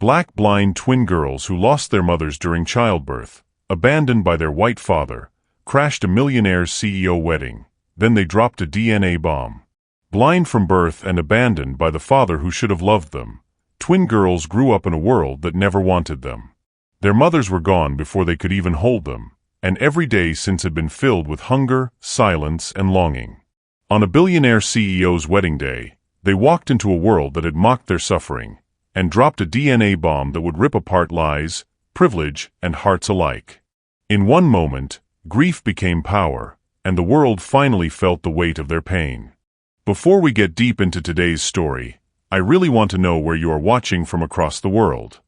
Black blind twin girls who lost their mothers during childbirth, abandoned by their white father, crashed a Millionaire'S CEO wedding, then they dropped a DNA bomb. Blind from birth and abandoned by the father who should have loved them, twin girls grew up in a world that never wanted them. Their mothers were gone before they could even hold them, and every day since had been filled with hunger, silence, and longing. On a billionaire CEO's wedding day, they walked into a world that had mocked their suffering, and dropped a DNA bomb that would rip apart lies, privilege, and hearts alike. In one moment, grief became power, and the world finally felt the weight of their pain. Before we get deep into today's story, I really want to know where you are watching from across the world.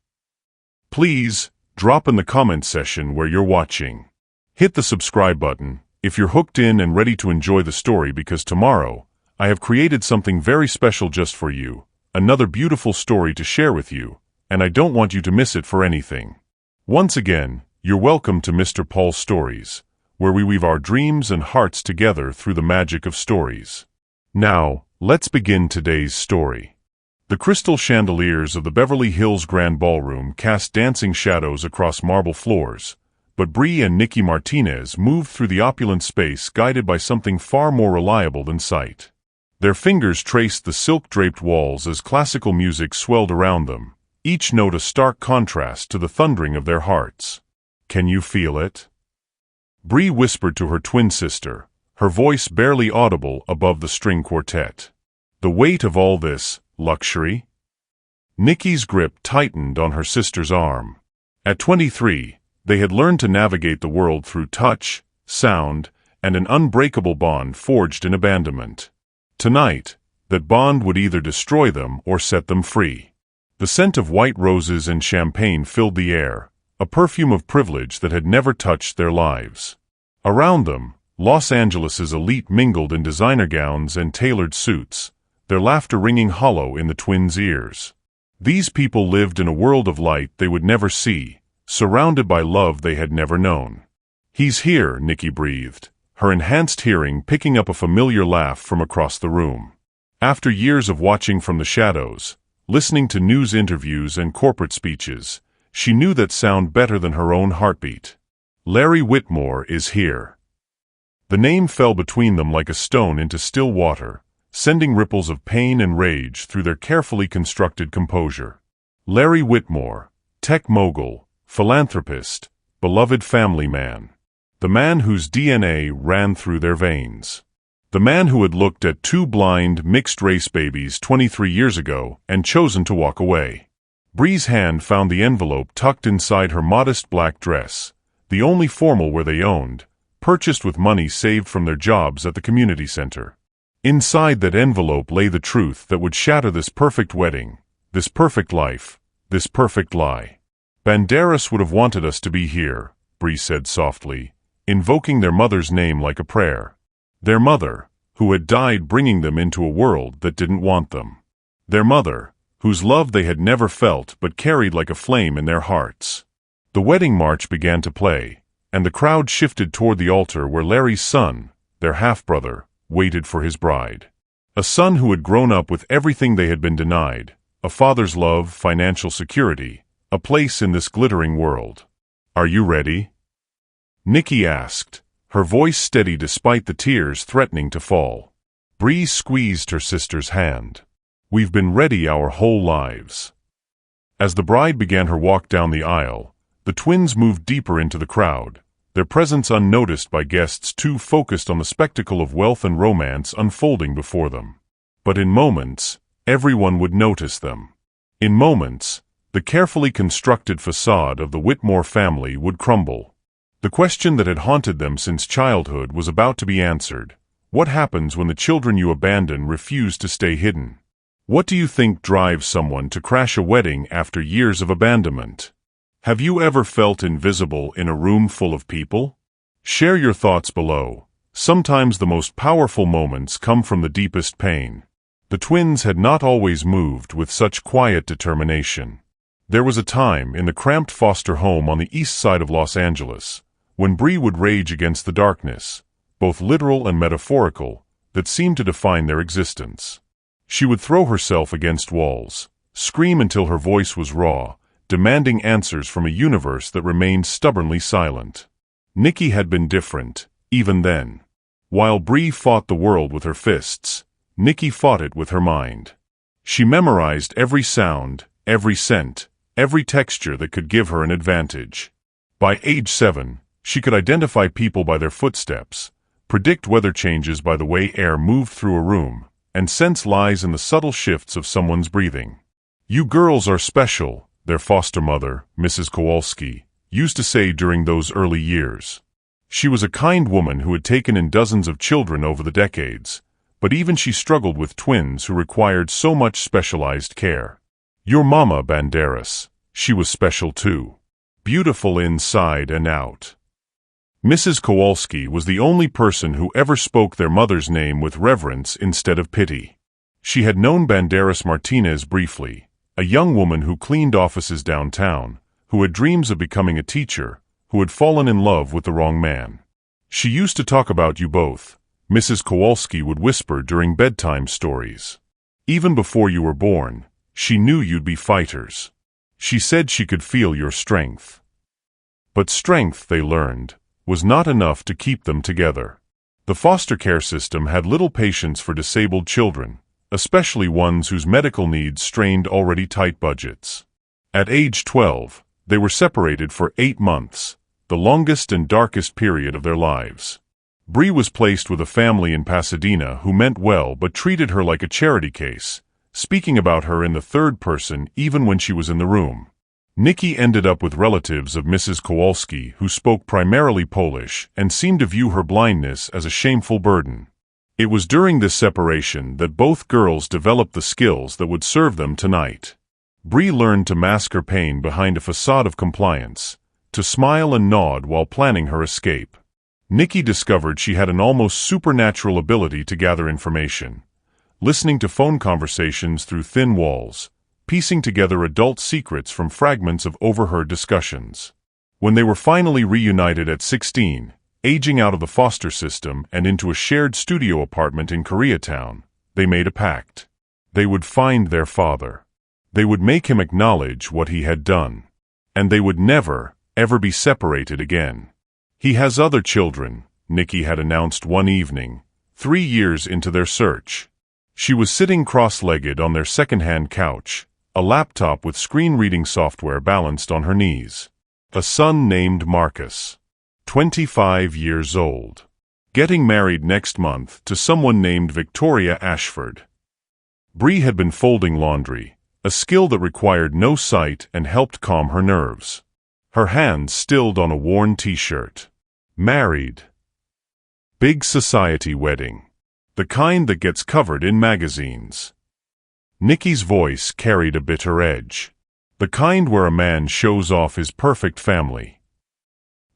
Please, drop in the comment section where you're watching. Hit the subscribe button if you're hooked in and ready to enjoy the story, because tomorrow, I have created something very special just for you, another beautiful story to share with you, and I don't want you to miss it for anything. Once again, you're welcome to Mr. Paul's Stories, where we weave our dreams and hearts together through the magic of stories. Now, let's begin today's story. The crystal chandeliers of the Beverly Hills Grand Ballroom cast dancing shadows across marble floors, but Bree and Nikki Martinez moved through the opulent space guided by something far more reliable than sight. Their fingers traced the silk-draped walls as classical music swelled around them, each note a stark contrast to the thundering of their hearts. "Can you feel it?" Bree whispered to her twin sister, her voice barely audible above the string quartet. "The weight of all this, luxury?" Nikki's grip tightened on her sister's arm. At 23, they had learned to navigate the world through touch, sound, and an unbreakable bond forged in abandonment. Tonight, that bond would either destroy them or set them free. The scent of white roses and champagne filled the air, a perfume of privilege that had never touched their lives. Around them, Los Angeles's elite mingled in designer gowns and tailored suits, their laughter ringing hollow in the twins' ears. These people lived in a world of light they would never see, surrounded by love they had never known. "He's here," Nikki breathed, her enhanced hearing picking up a familiar laugh from across the room. After years of watching from the shadows, listening to news interviews and corporate speeches, she knew that sound better than her own heartbeat. "Larry Whitmore is here." The name fell between them like a stone into still water, sending ripples of pain and rage through their carefully constructed composure. Larry Whitmore, tech mogul, philanthropist, beloved family man. The man whose DNA ran through their veins. The man who had looked at two blind, mixed-race babies 23 years ago and chosen to walk away. Bree's hand found the envelope tucked inside her modest black dress, the only formal wear they owned, purchased with money saved from their jobs at the community center. Inside that envelope lay the truth that would shatter this perfect wedding, this perfect life, this perfect lie. "Banderas would have wanted us to be here," Bree said softly, invoking their mother's name like a prayer. Their mother, who had died bringing them into a world that didn't want them. Their mother, whose love they had never felt but carried like a flame in their hearts. The wedding march began to play, and the crowd shifted toward the altar where Larry's son, their half-brother, waited for his bride. A son who had grown up with everything they had been denied, a father's love, financial security, a place in this glittering world. "Are you ready?" Nikki asked, her voice steady despite the tears threatening to fall. Bree squeezed her sister's hand. "We've been ready our whole lives." As the bride began her walk down the aisle, the twins moved deeper into the crowd, their presence unnoticed by guests too focused on the spectacle of wealth and romance unfolding before them. But in moments, everyone would notice them. In moments, the carefully constructed facade of the Whitmore family would crumble. The question that had haunted them since childhood was about to be answered. What happens when the children you abandon refuse to stay hidden? What do you think drives someone to crash a wedding after years of abandonment? Have you ever felt invisible in a room full of people? Share your thoughts below. Sometimes the most powerful moments come from the deepest pain. The twins had not always moved with such quiet determination. There was a time in the cramped foster home on the east side of Los Angeles, when Bree would rage against the darkness, both literal and metaphorical, that seemed to define their existence. She would throw herself against walls, scream until her voice was raw, demanding answers from a universe that remained stubbornly silent. Nikki had been different, even then. While Bree fought the world with her fists, Nikki fought it with her mind. She memorized every sound, every scent, every texture that could give her an advantage. By age 7, she could identify people by their footsteps, predict weather changes by the way air moved through a room, and sense lies in the subtle shifts of someone's breathing. "You girls are special," their foster mother, Mrs. Kowalski, used to say during those early years. She was a kind woman who had taken in dozens of children over the decades, but even she struggled with twins who required so much specialized care. "Your mama, Banderas, she was special too. Beautiful inside and out." Mrs. Kowalski was the only person who ever spoke their mother's name with reverence instead of pity. She had known Banderas Martinez briefly, a young woman who cleaned offices downtown, who had dreams of becoming a teacher, who had fallen in love with the wrong man. "She used to talk about you both," Mrs. Kowalski would whisper during bedtime stories. "Even before you were born, she knew you'd be fighters. She said she could feel your strength." But strength, they learned, was not enough to keep them together. The foster care system had little patience for disabled children, especially ones whose medical needs strained already tight budgets. At age 12, they were separated for 8 months, the longest and darkest period of their lives. Bree was placed with a family in Pasadena who meant well but treated her like a charity case, speaking about her in the third person even when she was in the room. Nikki ended up with relatives of Mrs. Kowalski who spoke primarily Polish and seemed to view her blindness as a shameful burden. It was during this separation that both girls developed the skills that would serve them tonight. Bree learned to mask her pain behind a facade of compliance, to smile and nod while planning her escape. Nikki discovered she had an almost supernatural ability to gather information, listening to phone conversations through thin walls, piecing together adult secrets from fragments of overheard discussions. When they were finally reunited at 16, aging out of the foster system and into a shared studio apartment in Koreatown, they made a pact. They would find their father. They would make him acknowledge what he had done. And they would never, ever be separated again. "He has other children," Nikki had announced one evening, 3 years into their search. She was sitting cross-legged on their second-hand couch, a laptop with screen-reading software balanced on her knees. A son named Marcus, 25 years old. Getting married next month to someone named Victoria Ashford. Bree had been folding laundry, a skill that required no sight and helped calm her nerves. Her hands stilled on a worn t-shirt. Married. Big society wedding. The kind that gets covered in magazines. Nikki's voice carried a bitter edge. The kind where a man shows off his perfect family.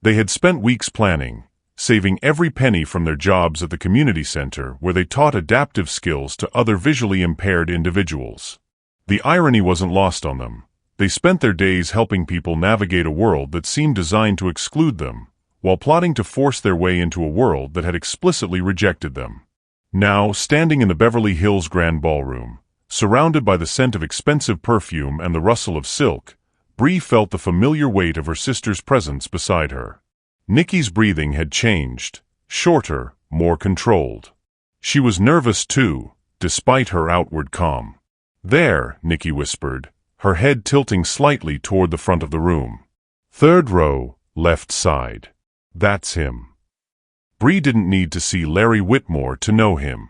They had spent weeks planning, saving every penny from their jobs at the community center where they taught adaptive skills to other visually impaired individuals. The irony wasn't lost on them. They spent their days helping people navigate a world that seemed designed to exclude them, while plotting to force their way into a world that had explicitly rejected them. Now, standing in the Beverly Hills Grand Ballroom, surrounded by the scent of expensive perfume and the rustle of silk, Bree felt the familiar weight of her sister's presence beside her. Nikki's breathing had changed, shorter, more controlled. She was nervous too, despite her outward calm. "There," Nikki whispered, her head tilting slightly toward the front of the room. "Third row, left side. That's him." Bree didn't need to see Larry Whitmore to know him.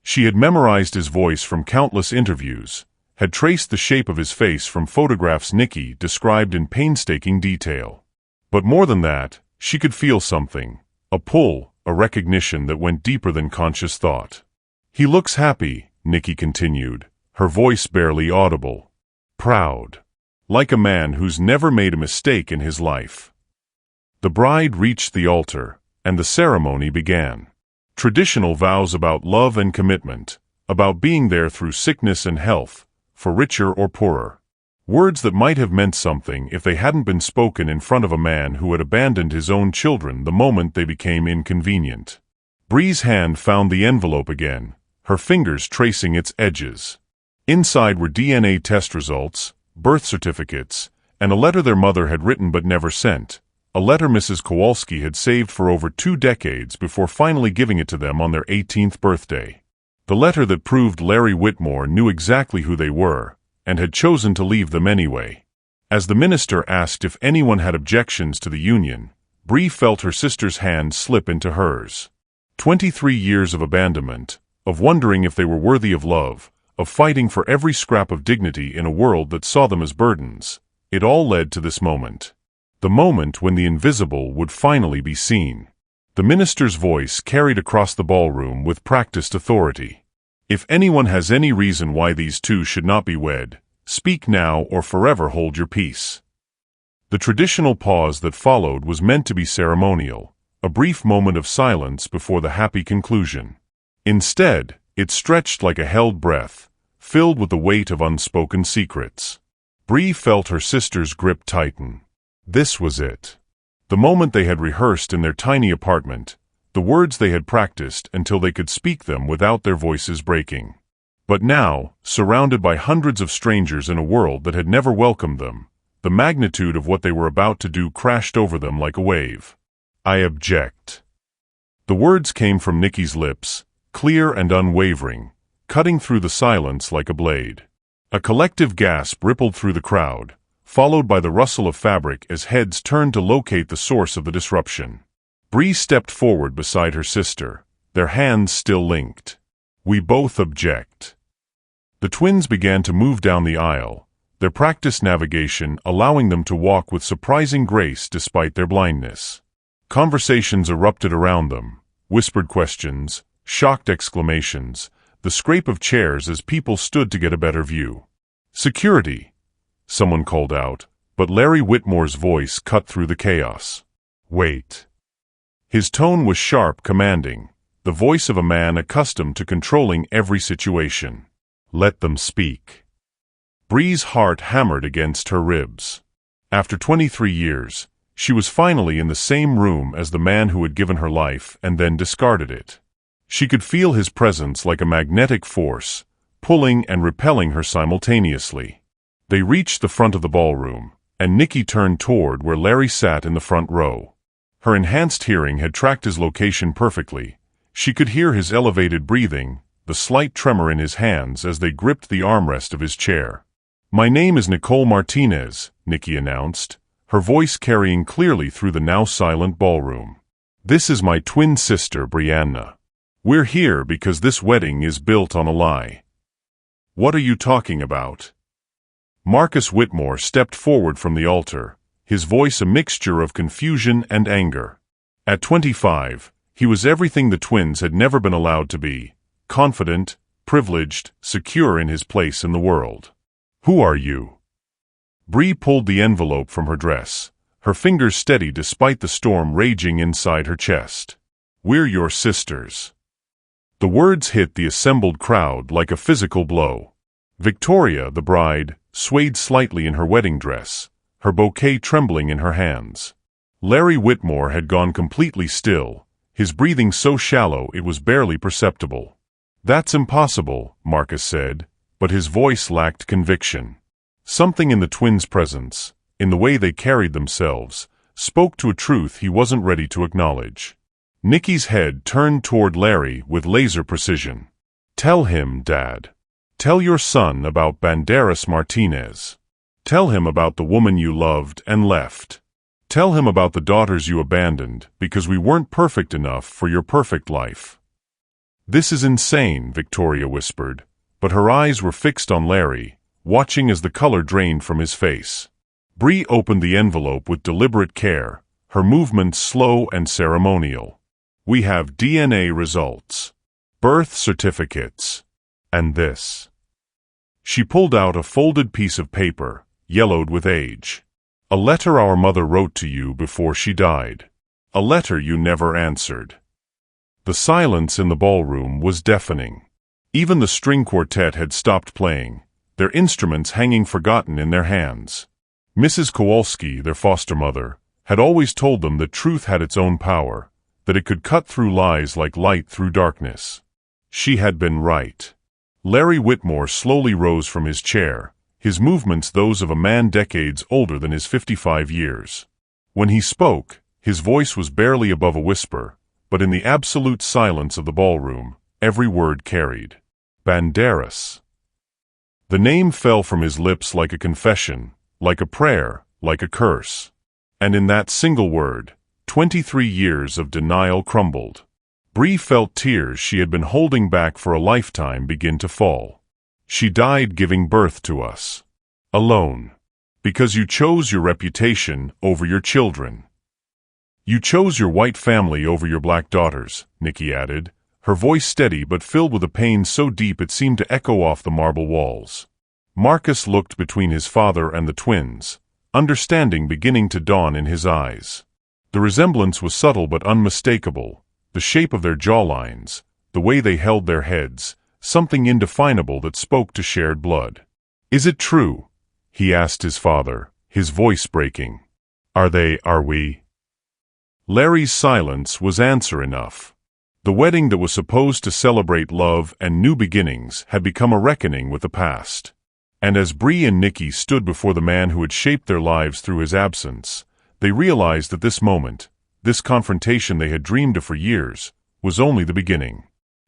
She had memorized his voice from countless interviews, had traced the shape of his face from photographs Nikki described in painstaking detail. But more than that, she could feel something, a pull, a recognition that went deeper than conscious thought. "He looks happy," Nikki continued, her voice barely audible. "Proud. Like a man who's never made a mistake in his life." The bride reached the altar, and the ceremony began. Traditional vows about love and commitment, about being there through sickness and health, for richer or poorer. Words that might have meant something if they hadn't been spoken in front of a man who had abandoned his own children the moment they became inconvenient. Bree's hand found the envelope again, her fingers tracing its edges. Inside were DNA test results, birth certificates, and a letter their mother had written but never sent, a letter Mrs. Kowalski had saved for over 2 decades before finally giving it to them on their 18th birthday. The letter that proved Larry Whitmore knew exactly who they were, and had chosen to leave them anyway. As the minister asked if anyone had objections to the union, Bree felt her sister's hand slip into hers. 23 years of abandonment, of wondering if they were worthy of love, of fighting for every scrap of dignity in a world that saw them as burdens, it all led to this moment. The moment when the invisible would finally be seen. The minister's voice carried across the ballroom with practiced authority. If anyone has any reason why these two should not be wed, speak now or forever hold your peace. The traditional pause that followed was meant to be ceremonial, a brief moment of silence before the happy conclusion. Instead, it stretched like a held breath, filled with the weight of unspoken secrets. Bree felt her sister's grip tighten. This was it. The moment they had rehearsed in their tiny apartment, the words they had practiced until they could speak them without their voices breaking. But now, surrounded by hundreds of strangers in a world that had never welcomed them, the magnitude of what they were about to do crashed over them like a wave. I object. The words came from Nikki's lips, clear and unwavering, cutting through the silence like a blade. A collective gasp rippled through the crowd, followed by the rustle of fabric as heads turned to locate the source of the disruption. Bree stepped forward beside her sister, their hands still linked. We both object. The twins began to move down the aisle, their practiced navigation allowing them to walk with surprising grace despite their blindness. Conversations erupted around them, whispered questions, shocked exclamations, the scrape of chairs as people stood to get a better view. Security, someone called out, but Larry Whitmore's voice cut through the chaos. Wait. His tone was sharp, commanding, the voice of a man accustomed to controlling every situation. Let them speak. Bree's heart hammered against her ribs. After 23 years, she was finally in the same room as the man who had given her life and then discarded it. She could feel his presence like a magnetic force, pulling and repelling her simultaneously. They reached the front of the ballroom, and Nikki turned toward where Larry sat in the front row. Her enhanced hearing had tracked his location perfectly. She could hear his elevated breathing, the slight tremor in his hands as they gripped the armrest of his chair. My name is Nicole Martinez, Nikki announced, her voice carrying clearly through the now silent ballroom. This is my twin sister, Brianna. We're here because this wedding is built on a lie. What are you talking about? Marcus Whitmore stepped forward from the altar, his voice a mixture of confusion and anger. At 25, he was everything the twins had never been allowed to be, confident, privileged, secure in his place in the world. Who are you? Bree pulled the envelope from her dress, her fingers steady despite the storm raging inside her chest. We're your sisters. The words hit the assembled crowd like a physical blow. Victoria, the bride, swayed slightly in her wedding dress, her bouquet trembling in her hands. Larry Whitmore had gone completely still, his breathing so shallow it was barely perceptible. That's impossible, Marcus said, but his voice lacked conviction. Something in the twins' presence, in the way they carried themselves, spoke to a truth he wasn't ready to acknowledge. Nikki's head turned toward Larry with laser precision. Tell him, Dad. Tell your son about Banderas Martinez. Tell him about the woman you loved and left. Tell him about the daughters you abandoned because we weren't perfect enough for your perfect life. This is insane, Victoria whispered, but her eyes were fixed on Larry, watching as the color drained from his face. Bree opened the envelope with deliberate care, her movements slow and ceremonial. We have DNA results, birth certificates, and this. She pulled out a folded piece of paper, yellowed with age. A letter our mother wrote to you before she died. A letter you never answered. The silence in the ballroom was deafening. Even the string quartet had stopped playing, their instruments hanging forgotten in their hands. Mrs. Kowalski, their foster mother, had always told them that truth had its own power, that it could cut through lies like light through darkness. She had been right. Larry Whitmore slowly rose from his chair, his movements those of a man decades older than his 55 years. When he spoke, his voice was barely above a whisper, but in the absolute silence of the ballroom, every word carried. Banderas. The name fell from his lips like a confession, like a prayer, like a curse. And in that single word, 23 years of denial crumbled. Bree felt tears she had been holding back for a lifetime begin to fall. She died giving birth to us. Alone. Because you chose your reputation over your children. You chose your white family over your black daughters, Nikki added, her voice steady but filled with a pain so deep it seemed to echo off the marble walls. Marcus looked between his father and the twins, understanding beginning to dawn in his eyes. The resemblance was subtle but unmistakable, the shape of their jawlines, the way they held their heads, something indefinable that spoke to shared blood. "Is it true?" he asked his father, his voice breaking. Are we?" Larry's silence was answer enough. The wedding that was supposed to celebrate love and new beginnings had become a reckoning with the past. And as Bree and Nikki stood before the man who had shaped their lives through his absence, they realized that this moment, this confrontation they had dreamed of for years, was only the beginning.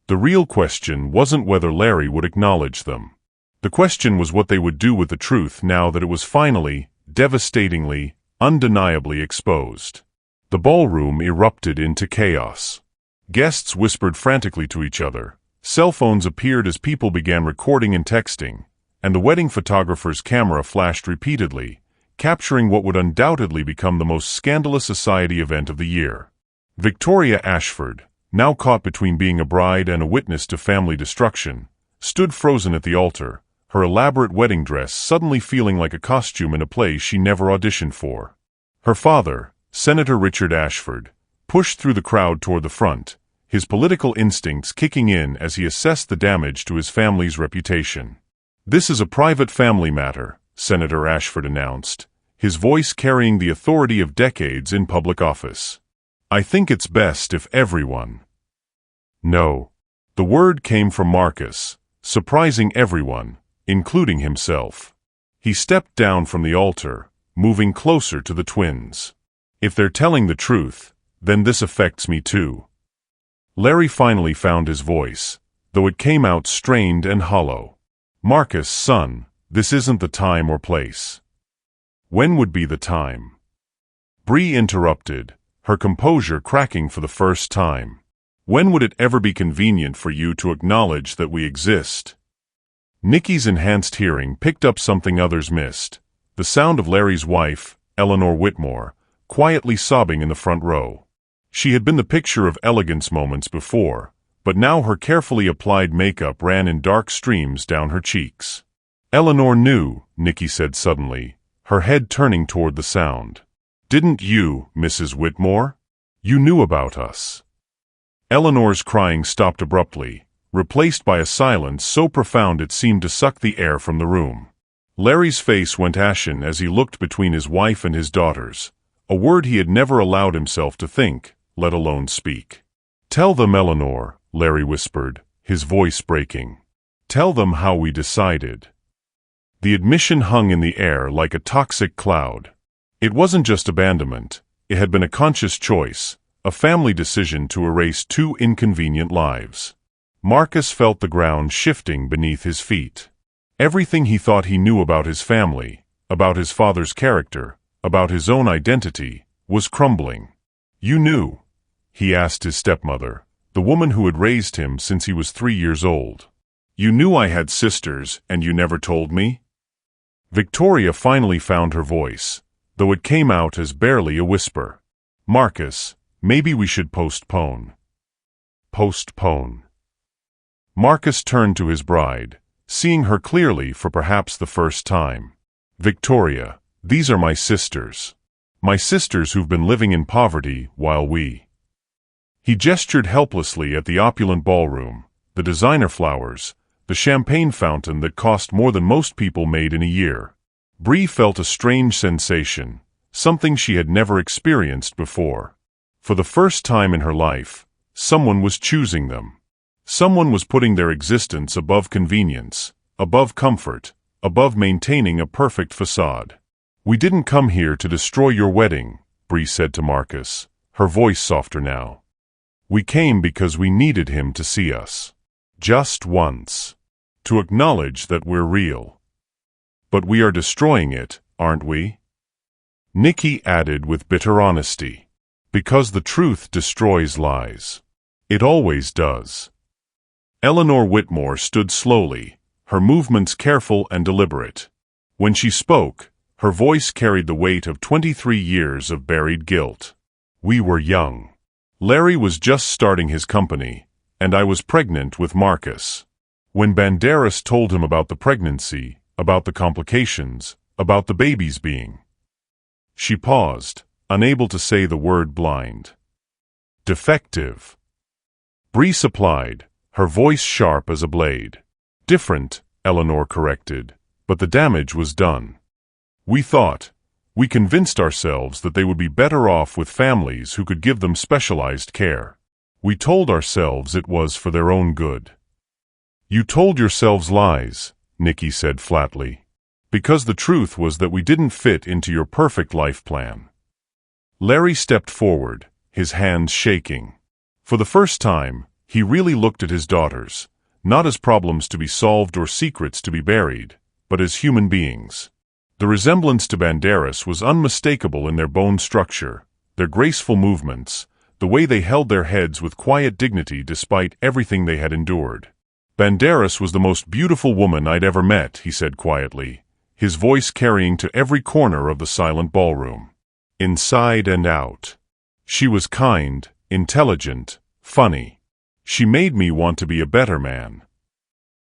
The real question wasn't whether Larry would acknowledge them. The question was what they would do with the truth now that it was finally, devastatingly, undeniably exposed. The ballroom erupted into chaos. Guests whispered frantically to each other, cell phones appeared as people began recording and texting, and the wedding photographer's camera flashed repeatedly, capturing what would undoubtedly become the most scandalous society event of the year. Victoria Ashford, now caught between being a bride and a witness to family destruction, stood frozen at the altar, her elaborate wedding dress suddenly feeling like a costume in a play she never auditioned for. Her father, Senator Richard Ashford, pushed through the crowd toward the front, his political instincts kicking in as he assessed the damage to his family's reputation. "This is a private family matter," Senator Ashford announced, his voice carrying the authority of decades in public office. "I think it's best if everyone—" "No." The word came from Marcus, surprising everyone, including himself. He stepped down from the altar, moving closer to the twins. "If they're telling the truth, then this affects me too." Larry finally found his voice, though it came out strained and hollow. "Marcus, son, this isn't the time or place." "When would be the time?" Bree interrupted, her composure cracking for the first time. "When would it ever be convenient for you to acknowledge that we exist?" Nikki's enhanced hearing picked up something others missed, the sound of Larry's wife, Eleanor Whitmore, quietly sobbing in the front row. She had been the picture of elegance moments before, but now her carefully applied makeup ran in dark streams down her cheeks. "Eleanor knew," Nikki said suddenly, her head turning toward the sound. "Didn't you, Mrs. Whitmore? You knew about us." Eleanor's crying stopped abruptly, replaced by a silence so profound it seemed to suck the air from the room. Larry's face went ashen as he looked between his wife and his daughters, a word he had never allowed himself to think, let alone speak. "Tell them, Eleanor," Larry whispered, his voice breaking. "Tell them how we decided." The admission hung in the air like a toxic cloud. It wasn't just abandonment, it had been a conscious choice, a family decision to erase two inconvenient lives. Marcus felt the ground shifting beneath his feet. Everything he thought he knew about his family, about his father's character, about his own identity, was crumbling. "You knew?" he asked his stepmother, the woman who had raised him since he was 3 years old. "You knew I had sisters and you never told me?" Victoria finally found her voice, though it came out as barely a whisper. "Marcus, maybe we should postpone." Postpone. Marcus turned to his bride, seeing her clearly for perhaps the first time. "Victoria, these are my sisters. My sisters who've been living in poverty while we—" He gestured helplessly at the opulent ballroom, the designer flowers, the champagne fountain that cost more than most people made in a year. Bree felt a strange sensation, something she had never experienced before. For the first time in her life, someone was choosing them. Someone was putting their existence above convenience, above comfort, above maintaining a perfect facade. "We didn't come here to destroy your wedding," Bree said to Marcus, her voice softer now. "We came because we needed him to see us. Just once. To acknowledge that we're real. But we are destroying it, aren't we?" Nikki added with bitter honesty. "Because the truth destroys lies. It always does." Eleanor Whitmore stood slowly, her movements careful and deliberate. When she spoke, her voice carried the weight of 23 years of buried guilt. "We were young. Larry was just starting his company, and I was pregnant with Marcus. When Banderas told him about the pregnancy, about the complications, about the baby's being..." She paused, unable to say the word blind. "Defective," Bree supplied, her voice sharp as a blade. "Different," Eleanor corrected, "but the damage was done. We convinced ourselves that they would be better off with families who could give them specialized care. We told ourselves it was for their own good." "You told yourselves lies," Nikki said flatly, "because the truth was that we didn't fit into your perfect life plan." Larry stepped forward, his hands shaking. For the first time, he really looked at his daughters, not as problems to be solved or secrets to be buried, but as human beings. The resemblance to Banderas was unmistakable in their bone structure, their graceful movements, the way they held their heads with quiet dignity despite everything they had endured. "Banderas was the most beautiful woman I'd ever met," he said quietly, his voice carrying to every corner of the silent ballroom. "Inside and out. She was kind, intelligent, funny. She made me want to be a better man."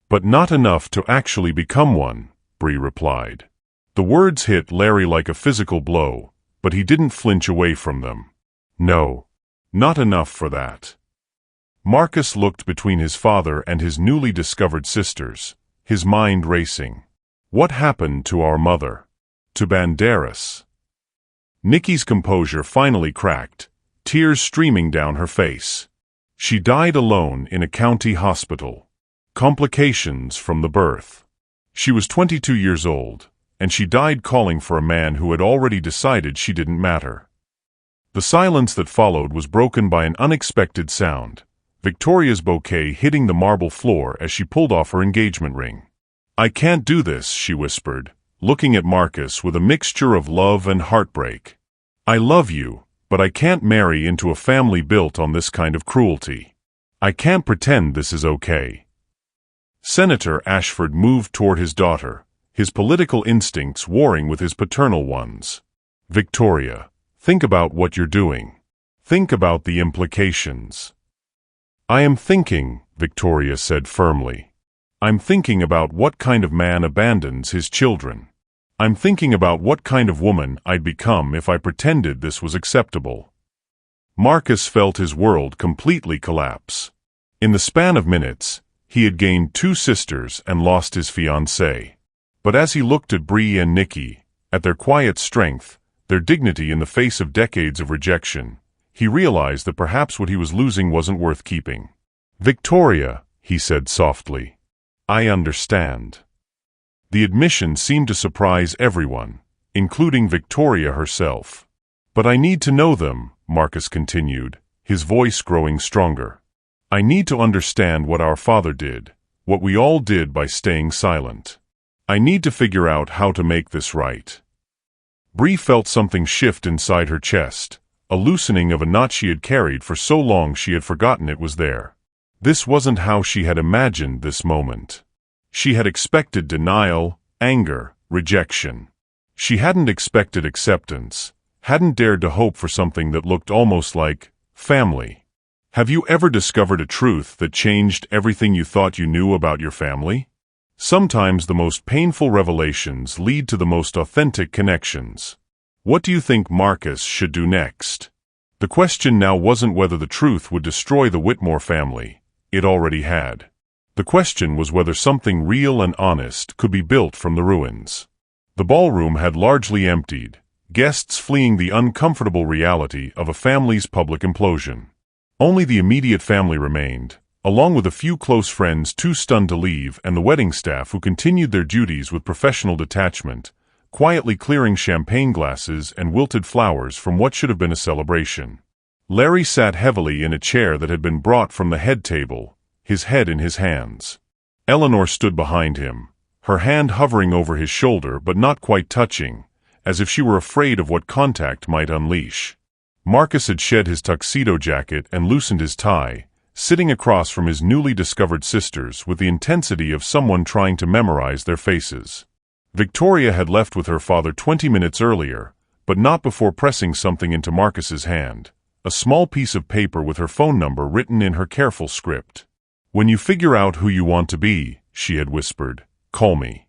"But not enough to actually become one," Bree replied. The words hit Larry like a physical blow, but he didn't flinch away from them. "No, not enough for that." Marcus looked between his father and his newly discovered sisters, his mind racing. "What happened to our mother? To Banderas?" Nikki's composure finally cracked, tears streaming down her face. "She died alone in a county hospital. Complications from the birth. She was 22 years old, and she died calling for a man who had already decided she didn't matter." The silence that followed was broken by an unexpected sound, Victoria's bouquet hitting the marble floor as she pulled off her engagement ring. "I can't do this," she whispered, looking at Marcus with a mixture of love and heartbreak. "I love you, but I can't marry into a family built on this kind of cruelty. I can't pretend this is okay." Senator Ashford moved toward his daughter, his political instincts warring with his paternal ones. "Victoria, think about what you're doing. Think about the implications." "I am thinking," Victoria said firmly. "I'm thinking about what kind of man abandons his children. I'm thinking about what kind of woman I'd become if I pretended this was acceptable." Marcus felt his world completely collapse. In the span of minutes, he had gained 2 sisters and lost his fiancée. But as he looked at Bree and Nikki, at their quiet strength, their dignity in the face of decades of rejection, he realized that perhaps what he was losing wasn't worth keeping. "Victoria," he said softly, "I understand." The admission seemed to surprise everyone, including Victoria herself. "But I need to know them," Marcus continued, his voice growing stronger. "I need to understand what our father did, what we all did by staying silent. I need to figure out how to make this right." Bree felt something shift inside her chest, a loosening of a knot she had carried for so long she had forgotten it was there. This wasn't how she had imagined this moment. She had expected denial, anger, rejection. She hadn't expected acceptance, hadn't dared to hope for something that looked almost like family. Have you ever discovered a truth that changed everything you thought you knew about your family? Sometimes the most painful revelations lead to the most authentic connections. What do you think Marcus should do next? The question now wasn't whether the truth would destroy the Whitmore family. It already had. The question was whether something real and honest could be built from the ruins. The ballroom had largely emptied, guests fleeing the uncomfortable reality of a family's public implosion. Only the immediate family remained, along with a few close friends too stunned to leave and the wedding staff who continued their duties with professional detachment, quietly clearing champagne glasses and wilted flowers from what should have been a celebration. Larry sat heavily in a chair that had been brought from the head table, his head in his hands. Eleanor stood behind him, her hand hovering over his shoulder but not quite touching, as if she were afraid of what contact might unleash. Marcus had shed his tuxedo jacket and loosened his tie, sitting across from his newly discovered sisters with the intensity of someone trying to memorize their faces. Victoria had left with her father 20 minutes earlier, but not before pressing something into Marcus's hand, a small piece of paper with her phone number written in her careful script. "When you figure out who you want to be," she had whispered, "call me."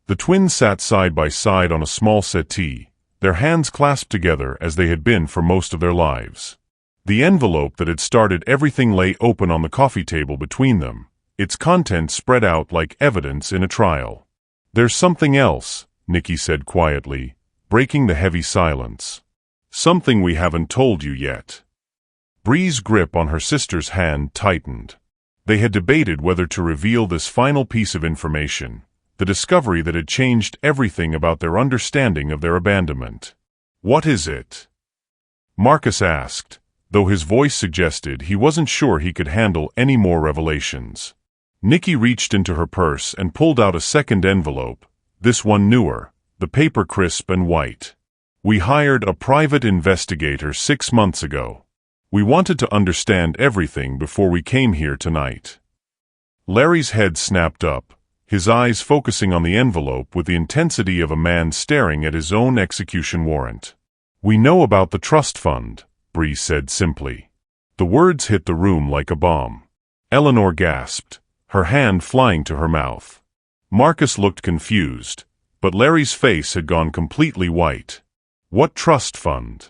The twins sat side by side on a small settee, their hands clasped together as they had been for most of their lives. The envelope that had started everything lay open on the coffee table between them, its contents spread out like evidence in a trial. "There's something else," Nikki said quietly, breaking the heavy silence. "Something we haven't told you yet." Bree's grip on her sister's hand tightened. They had debated whether to reveal this final piece of information, the discovery that had changed everything about their understanding of their abandonment. "What is it?" Marcus asked, though his voice suggested he wasn't sure he could handle any more revelations. Nikki reached into her purse and pulled out a second envelope, this one newer, the paper crisp and white. "We hired a private investigator 6 months ago. We wanted to understand everything before we came here tonight." Larry's head snapped up, his eyes focusing on the envelope with the intensity of a man staring at his own execution warrant. "We know about the trust fund," Bree said simply. The words hit the room like a bomb. Eleanor gasped, her hand flying to her mouth. Marcus looked confused, but Larry's face had gone completely white. "What trust fund?"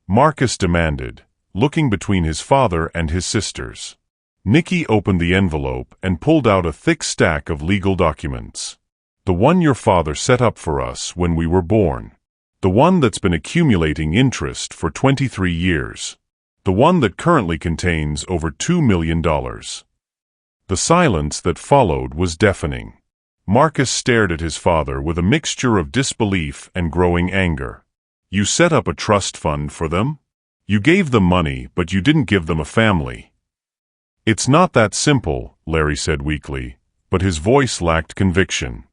Marcus demanded, looking between his father and his sisters. Nikki opened the envelope and pulled out a thick stack of legal documents. "The one your father set up for us when we were born. The one that's been accumulating interest for 23 years. The one that currently contains over $2 million. The silence that followed was deafening. Marcus stared at his father with a mixture of disbelief and growing anger. "You set up a trust fund for them? You gave them money, but you didn't give them a family." "It's not that simple," Larry said weakly, but his voice lacked conviction.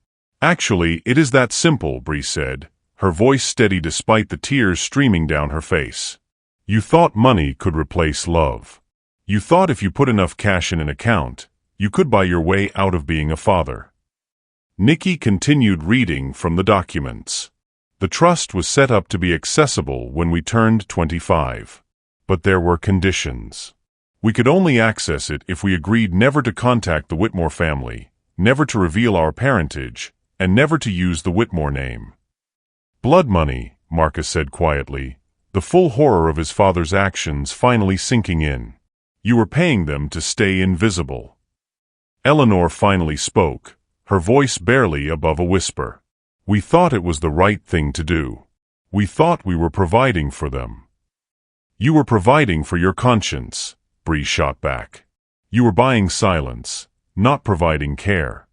"Actually, it is that simple," Bree said, her voice steady despite the tears streaming down her face. "You thought money could replace love. You thought if you put enough cash in an account, you could buy your way out of being a father." Nikki continued reading from the documents. "The trust was set up to be accessible when we turned 25. But there were conditions. We could only access it if we agreed never to contact the Whitmore family, never to reveal our parentage, and never to use the Whitmore name." "Blood money," Marcus said quietly, the full horror of his father's actions finally sinking in. "You were paying them to stay invisible." Eleanor finally spoke, her voice barely above a whisper. "We thought it was the right thing to do. We thought we were providing for them." "You were providing for your conscience," Bree shot back. "You were buying silence, not providing care."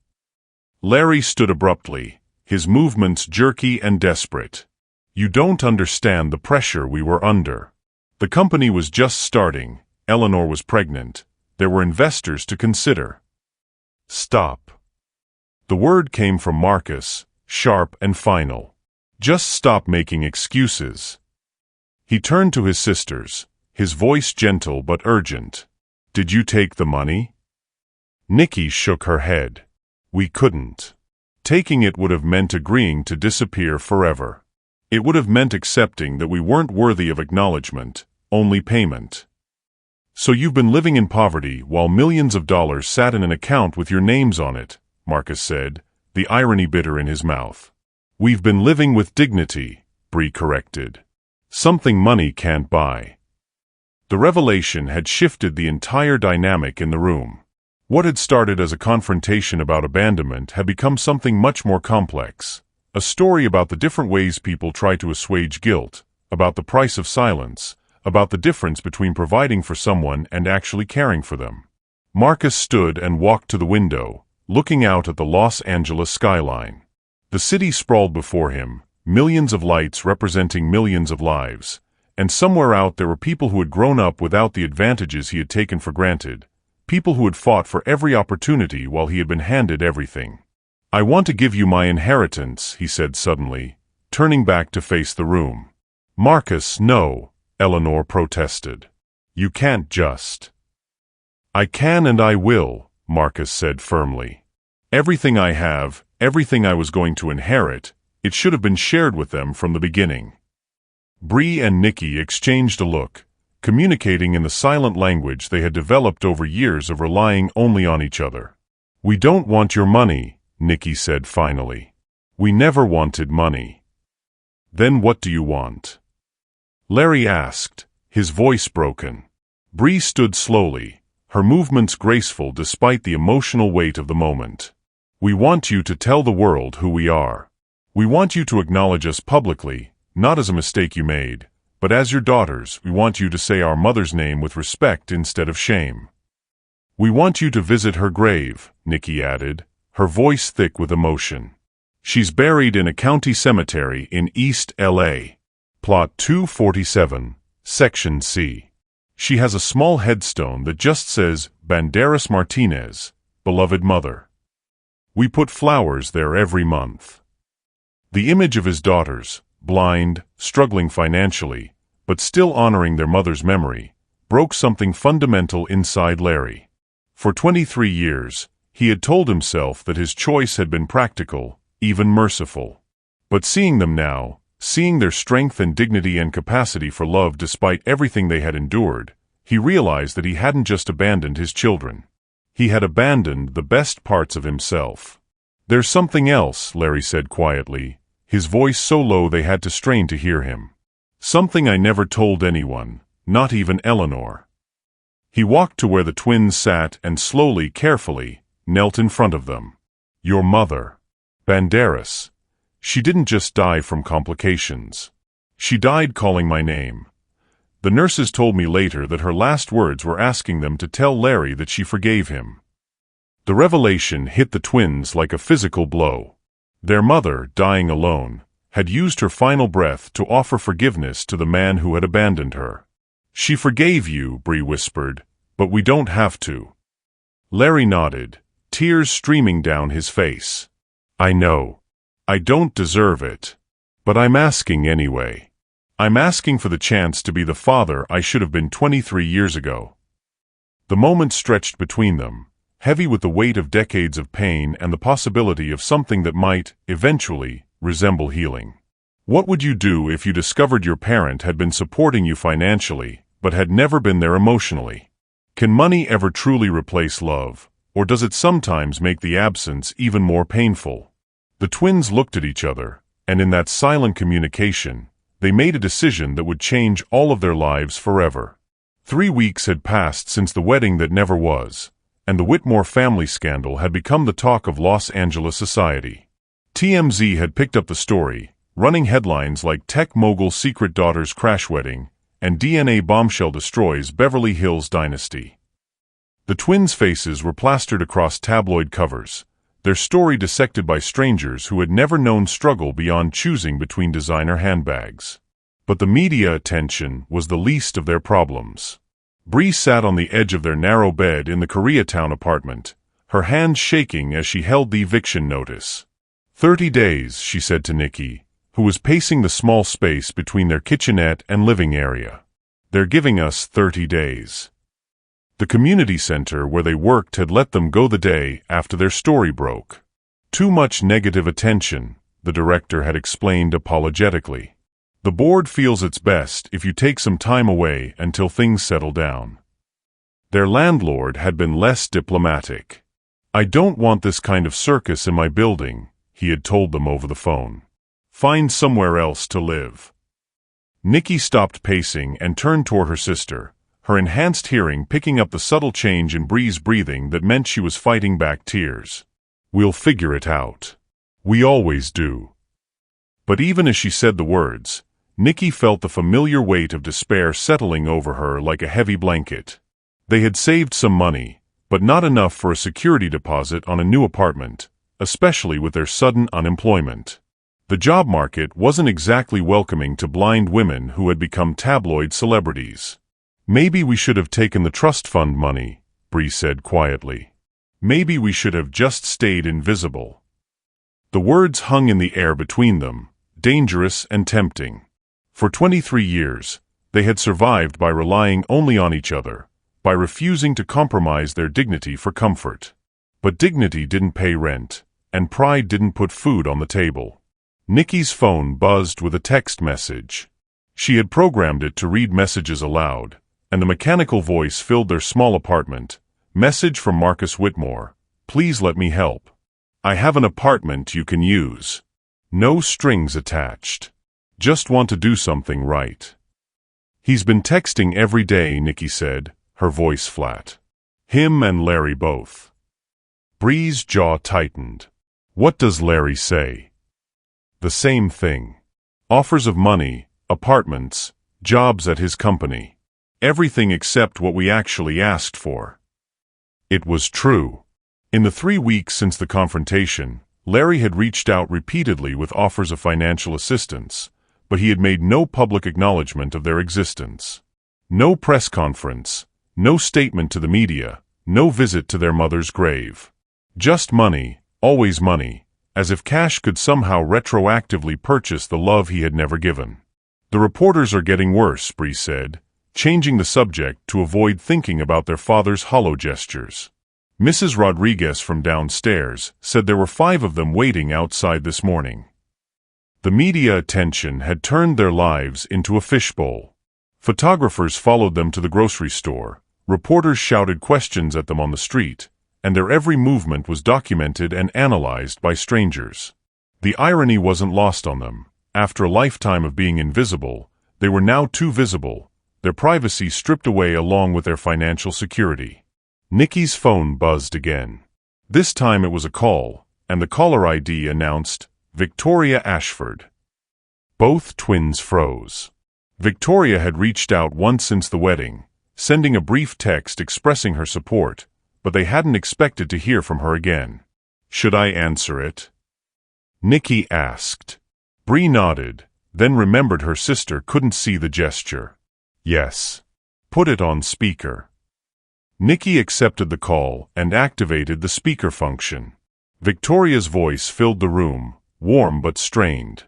Larry stood abruptly, his movements jerky and desperate. "You don't understand the pressure we were under. The company was just starting, Eleanor was pregnant, there were investors to consider." "Stop." The word came from Marcus, sharp and final. "Just stop making excuses." He turned to his sisters, his voice gentle but urgent. "Did you take the money?" Nikki shook her head. "We couldn't. Taking it would have meant agreeing to disappear forever. It would have meant accepting that we weren't worthy of acknowledgement, only payment." "So you've been living in poverty while millions of dollars sat in an account with your names on it," Marcus said, the irony bitter in his mouth. "We've been living with dignity," Bree corrected. "Something money can't buy." The revelation had shifted the entire dynamic in the room. What had started as a confrontation about abandonment had become something much more complex. A story about the different ways people try to assuage guilt, about the price of silence, about the difference between providing for someone and actually caring for them. Marcus stood and walked to the window, looking out at the Los Angeles skyline. The city sprawled before him, millions of lights representing millions of lives, and somewhere out there were people who had grown up without the advantages he had taken for granted, people who had fought for every opportunity while he had been handed everything. "I want to give you my inheritance," he said suddenly, turning back to face the room. "Marcus, no," Eleanor protested. "You can't just." "I can and I will," Marcus said firmly. "Everything I have, everything I was going to inherit, it should have been shared with them from the beginning." Bree and Nikki exchanged a look, communicating in the silent language they had developed over years of relying only on each other. "We don't want your money," Nikki said finally. "We never wanted money." "Then what do you want?" Larry asked, his voice broken. Bree stood slowly, her movements graceful despite the emotional weight of the moment. "We want you to tell the world who we are. We want you to acknowledge us publicly, not as a mistake you made, but as your daughters. We want you to say our mother's name with respect instead of shame. We want you to visit her grave," Nikki added, her voice thick with emotion. "She's buried in a county cemetery in East L.A. Plot 247, Section C. She has a small headstone that just says, Banderas Martinez, beloved mother. We put flowers there every month." The image of his daughters, blind, struggling financially, but still honoring their mother's memory, broke something fundamental inside Larry. For 23 years, he had told himself that his choice had been practical, even merciful. But seeing them now, seeing their strength and dignity and capacity for love despite everything they had endured, he realized that he hadn't just abandoned his children. He had abandoned the best parts of himself. "There's something else," Larry said quietly, his voice so low they had to strain to hear him. "Something I never told anyone, not even Eleanor." He walked to where the twins sat and slowly, carefully, knelt in front of them. "Your mother, Banderas. She didn't just die from complications. She died calling my name. The nurses told me later that her last words were asking them to tell Larry that she forgave him." The revelation hit the twins like a physical blow. Their mother, dying alone, had used her final breath to offer forgiveness to the man who had abandoned her. "She forgave you," Bree whispered, "but we don't have to." Larry nodded, tears streaming down his face. "I know. I don't deserve it. But I'm asking anyway. I'm asking for the chance to be the father I should have been 23 years ago." The moment stretched between them, heavy with the weight of decades of pain and the possibility of something that might, eventually, resemble healing. What would you do if you discovered your parent had been supporting you financially, but had never been there emotionally? Can money ever truly replace love, or does it sometimes make the absence even more painful? The twins looked at each other, and in that silent communication, they made a decision that would change all of their lives forever. 3 weeks had passed since the wedding that never was, and the Whitmore family scandal had become the talk of Los Angeles society. TMZ had picked up the story, running headlines like Tech Mogul Secret Daughter's Crash Wedding and DNA Bombshell Destroys Beverly Hills Dynasty. The twins' faces were plastered across tabloid covers, their story dissected by strangers who had never known struggle beyond choosing between designer handbags. But the media attention was the least of their problems. Bree sat on the edge of their narrow bed in the Koreatown apartment, her hands shaking as she held the eviction notice. 30 days, she said to Nikki, who was pacing the small space between their kitchenette and living area. "They're giving us 30 days. The community center where they worked had let them go the day after their story broke. "Too much negative attention," the director had explained apologetically. "The board feels it's best if you take some time away until things settle down." Their landlord had been less diplomatic. "I don't want this kind of circus in my building," he had told them over the phone. "Find somewhere else to live." Nikki stopped pacing and turned toward her sister, her enhanced hearing picking up the subtle change in Bree's breathing that meant she was fighting back tears. "We'll figure it out. We always do." But even as she said the words, Nikki felt the familiar weight of despair settling over her like a heavy blanket. They had saved some money, but not enough for a security deposit on a new apartment, especially with their sudden unemployment. The job market wasn't exactly welcoming to blind women who had become tabloid celebrities. "Maybe we should have taken the trust fund money," Bree said quietly. "Maybe we should have just stayed invisible." The words hung in the air between them, dangerous and tempting. For 23 years, they had survived by relying only on each other, by refusing to compromise their dignity for comfort. But dignity didn't pay rent, and pride didn't put food on the table. Nikki's phone buzzed with a text message. She had programmed it to read messages aloud, and the mechanical voice filled their small apartment. Message from Marcus Whitmore. "Please let me help. I have an apartment you can use. No strings attached. Just want to do something right." "He's been texting every day," Nikki said, her voice flat. "Him and Larry both." Bree's jaw tightened. "What does Larry say?" "The same thing. Offers of money, apartments, jobs at his company. Everything except what we actually asked for." It was true. In the 3 weeks since the confrontation, Larry had reached out repeatedly with offers of financial assistance, but he had made no public acknowledgement of their existence. No press conference, no statement to the media, no visit to their mother's grave. Just money, always money, as if cash could somehow retroactively purchase the love he had never given. "The reporters are getting worse," Bree said, changing the subject to avoid thinking about their father's hollow gestures. "Mrs. Rodriguez from downstairs said there were 5 of them waiting outside this morning." The media attention had turned their lives into a fishbowl. Photographers followed them to the grocery store, reporters shouted questions at them on the street, and their every movement was documented and analyzed by strangers. The irony wasn't lost on them. After a lifetime of being invisible, they were now too visible, their privacy stripped away along with their financial security. Nikki's phone buzzed again. This time it was a call, and the caller ID announced, "Victoria Ashford." Both twins froze. Victoria had reached out once since the wedding, sending a brief text expressing her support, but they hadn't expected to hear from her again. "Should I answer it?" Nikki asked. Bree nodded, then remembered her sister couldn't see the gesture. "Yes. Put it on speaker." Nikki accepted the call and activated the speaker function. Victoria's voice filled the room, warm but strained.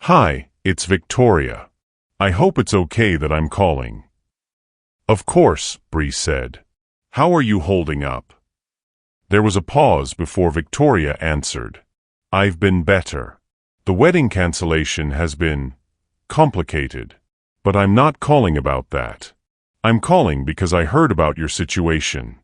"Hi, it's Victoria. I hope it's okay that I'm calling." "Of course," Bree said. "How are you holding up?" There was a pause before Victoria answered. "I've been better. The wedding cancellation has been complicated. But I'm not calling about that. I'm calling because I heard about your situation."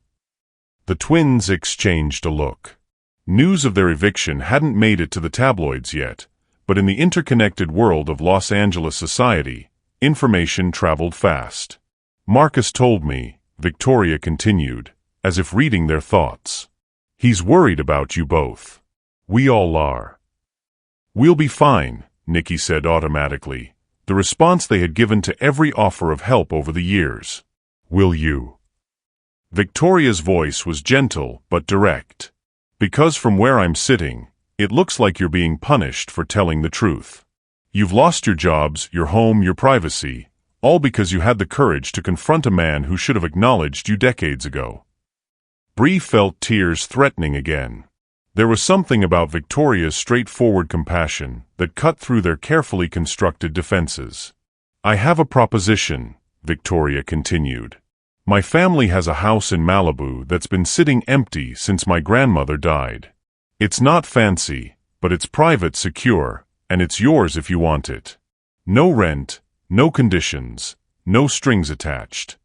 The twins exchanged a look. News of their eviction hadn't made it to the tabloids yet, but in the interconnected world of Los Angeles society, information traveled fast. "Marcus told me," Victoria continued, as if reading their thoughts. "He's worried about you both. We all are." "We'll be fine," Nikki said automatically, the response they had given to every offer of help over the years. "Will you?" Victoria's voice was gentle but direct. "Because from where I'm sitting, it looks like you're being punished for telling the truth. You've lost your jobs, your home, your privacy, all because you had the courage to confront a man who should have acknowledged you decades ago." Bree felt tears threatening again. There was something about Victoria's straightforward compassion that cut through their carefully constructed defenses. "I have a proposition," Victoria continued. "My family has a house in Malibu that's been sitting empty since my grandmother died. It's not fancy, but it's private, secure, and it's yours if you want it. No rent, no conditions, no strings attached."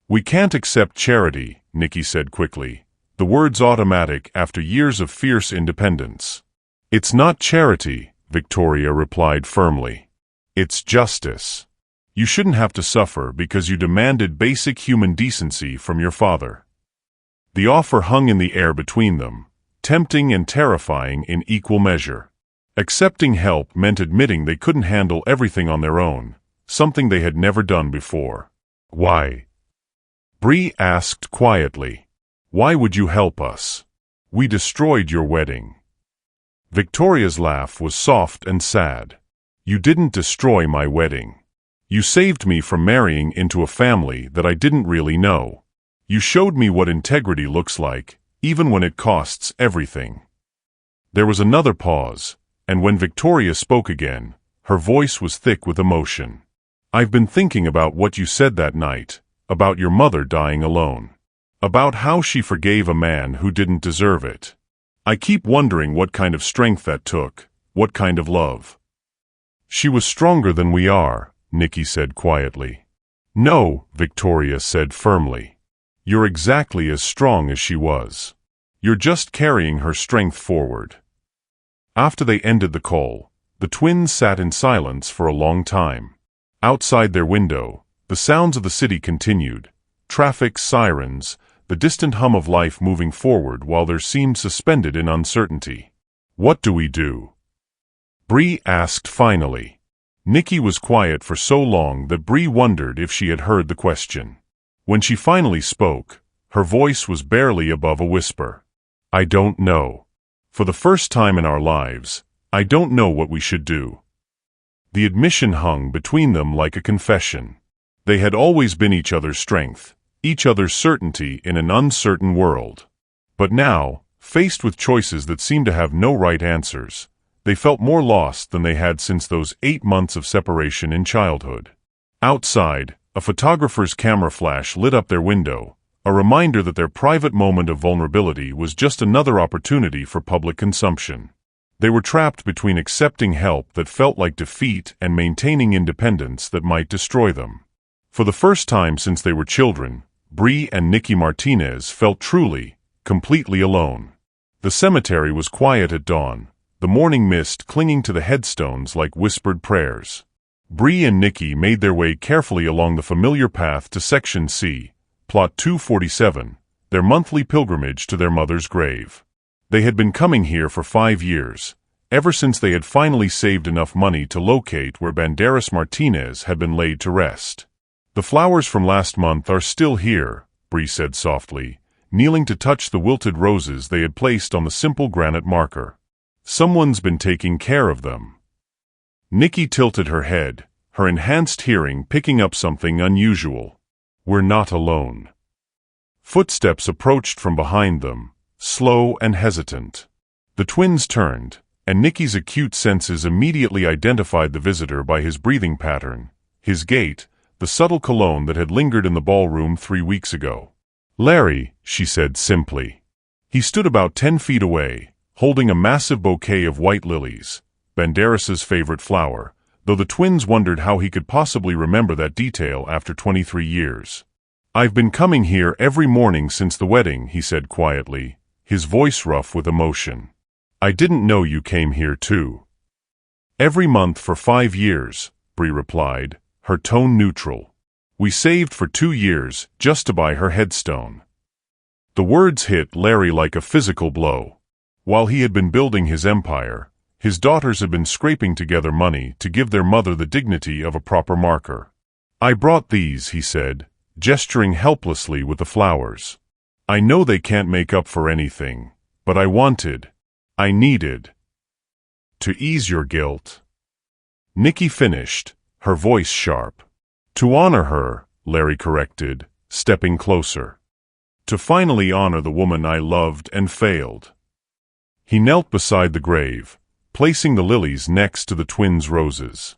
"We can't accept charity," Nikki said quickly, the words automatic after years of fierce independence. "It's not charity," Victoria replied firmly. "It's justice. You shouldn't have to suffer because you demanded basic human decency from your father." The offer hung in the air between them, tempting and terrifying in equal measure. Accepting help meant admitting they couldn't handle everything on their own, something they had never done before. "Why?" Bree asked quietly. Why would you help us? We destroyed your wedding. Victoria's laugh was soft and sad. You didn't destroy my wedding. You saved me from marrying into a family that I didn't really know. You showed me what integrity looks like, even when it costs everything. There was another pause, and when Victoria spoke again, her voice was thick with emotion. I've been thinking about what you said that night, about your mother dying alone, about how she forgave a man who didn't deserve it. I keep wondering what kind of strength that took, what kind of love. She was stronger than we are, Nikki said quietly. No, Victoria said firmly. You're exactly as strong as she was. You're just carrying her strength forward. After they ended the call, the twins sat in silence for a long time. Outside their window, the sounds of the city continued. Traffic, sirens, the distant hum of life moving forward while they seemed suspended in uncertainty. What do we do? Bree asked finally. Nikki was quiet for so long that Bree wondered if she had heard the question. When she finally spoke, her voice was barely above a whisper. I don't know. For the first time in our lives, I don't know what we should do. The admission hung between them like a confession. They had always been each other's strength, each other's certainty in an uncertain world. But now, faced with choices that seemed to have no right answers, they felt more lost than they had since those 8 months of separation in childhood. Outside, a photographer's camera flash lit up their window, a reminder that their private moment of vulnerability was just another opportunity for public consumption. They were trapped between accepting help that felt like defeat and maintaining independence that might destroy them. For the first time since they were children, Bree and Nikki Martinez felt truly, completely alone. The cemetery was quiet at dawn, the morning mist clinging to the headstones like whispered prayers. Bree and Nikki made their way carefully along the familiar path to Section C, Plot 247, their monthly pilgrimage to their mother's grave. They had been coming here for 5 years, ever since they had finally saved enough money to locate where Banderas Martinez had been laid to rest. The flowers from last month are still here, Bree said softly, kneeling to touch the wilted roses they had placed on the simple granite marker. Someone's been taking care of them. Nikki tilted her head, her enhanced hearing picking up something unusual. We're not alone. Footsteps approached from behind them, slow and hesitant. The twins turned, and Nikki's acute senses immediately identified the visitor by his breathing pattern, his gait, the subtle cologne that had lingered in the ballroom 3 weeks ago. Larry, she said simply. He stood about 10 feet away, holding a massive bouquet of white lilies, Banderas's favorite flower, though the twins wondered how he could possibly remember that detail after 23 years. I've been coming here every morning since the wedding, he said quietly, his voice rough with emotion. I didn't know you came here too. Every month for 5 years, Bree replied, her tone neutral. We saved for 2 years just to buy her headstone. The words hit Larry like a physical blow. While he had been building his empire, his daughters had been scraping together money to give their mother the dignity of a proper marker. I brought these, he said, gesturing helplessly with the flowers. I know they can't make up for anything, but I needed to ease your guilt. Nikki finished, her voice sharp. To honor her, Larry corrected, stepping closer. To finally honor the woman I loved and failed. He knelt beside the grave, placing the lilies next to the twins' roses.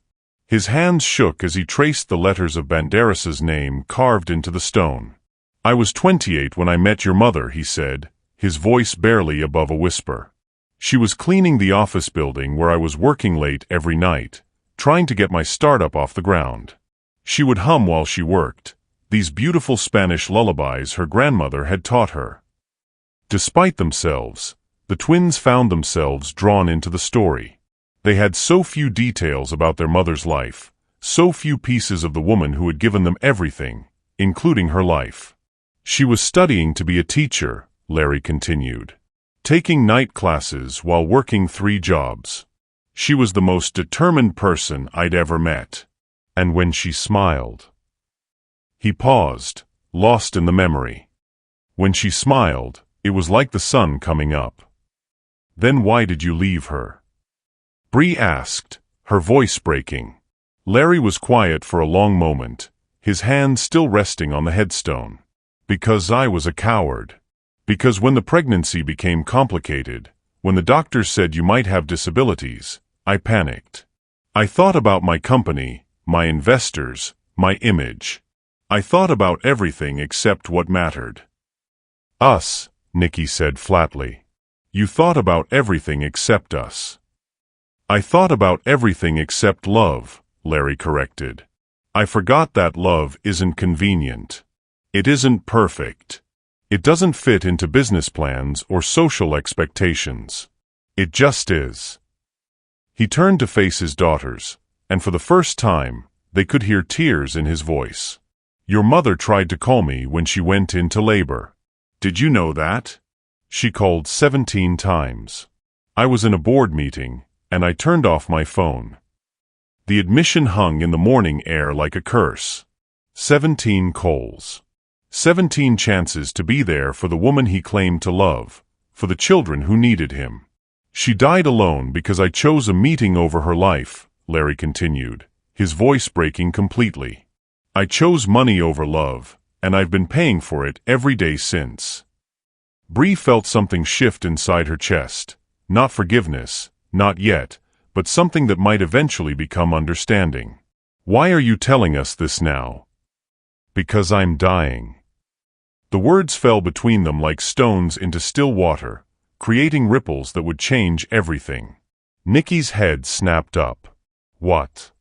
His hands shook as he traced the letters of Banderas's name carved into the stone. I was 28 when I met your mother, he said, his voice barely above a whisper. She was cleaning the office building where I was working late every night, trying to get my startup off the ground. She would hum while she worked, these beautiful Spanish lullabies her grandmother had taught her. Despite themselves, the twins found themselves drawn into the story. They had so few details about their mother's life, so few pieces of the woman who had given them everything, including her life. She was studying to be a teacher, Larry continued, taking night classes while working 3 jobs. She was the most determined person I'd ever met. And when she smiled. He paused, lost in the memory. When she smiled, it was like the sun coming up. "Then why did you leave her?" Bree asked, her voice breaking. Larry was quiet for a long moment, his hand still resting on the headstone. "Because I was a coward. Because when the pregnancy became complicated, when the doctors said you might have disabilities, I panicked. I thought about my company, my investors, my image. I thought about everything except what mattered." "Us," Nikki said flatly. "You thought about everything except us." "I thought about everything except love," Larry corrected. "I forgot that love isn't convenient. It isn't perfect. It doesn't fit into business plans or social expectations. It just is." He turned to face his daughters, and for the first time, they could hear tears in his voice. "Your mother tried to call me when she went into labor. Did you know that? She called 17 times. I was in a board meeting, and I turned off my phone. The admission hung in the morning air like a curse. 17 calls. 17 chances to be there for the woman he claimed to love, for the children who needed him. She died alone because I chose a meeting over her life," Larry continued, his voice breaking completely. "I chose money over love, and I've been paying for it every day since." Bree felt something shift inside her chest. Not forgiveness, not yet, but something that might eventually become understanding. "Why are you telling us this now?" "Because I'm dying." The words fell between them like stones into still water, creating ripples that would change everything. Nikki's head snapped up. "What?"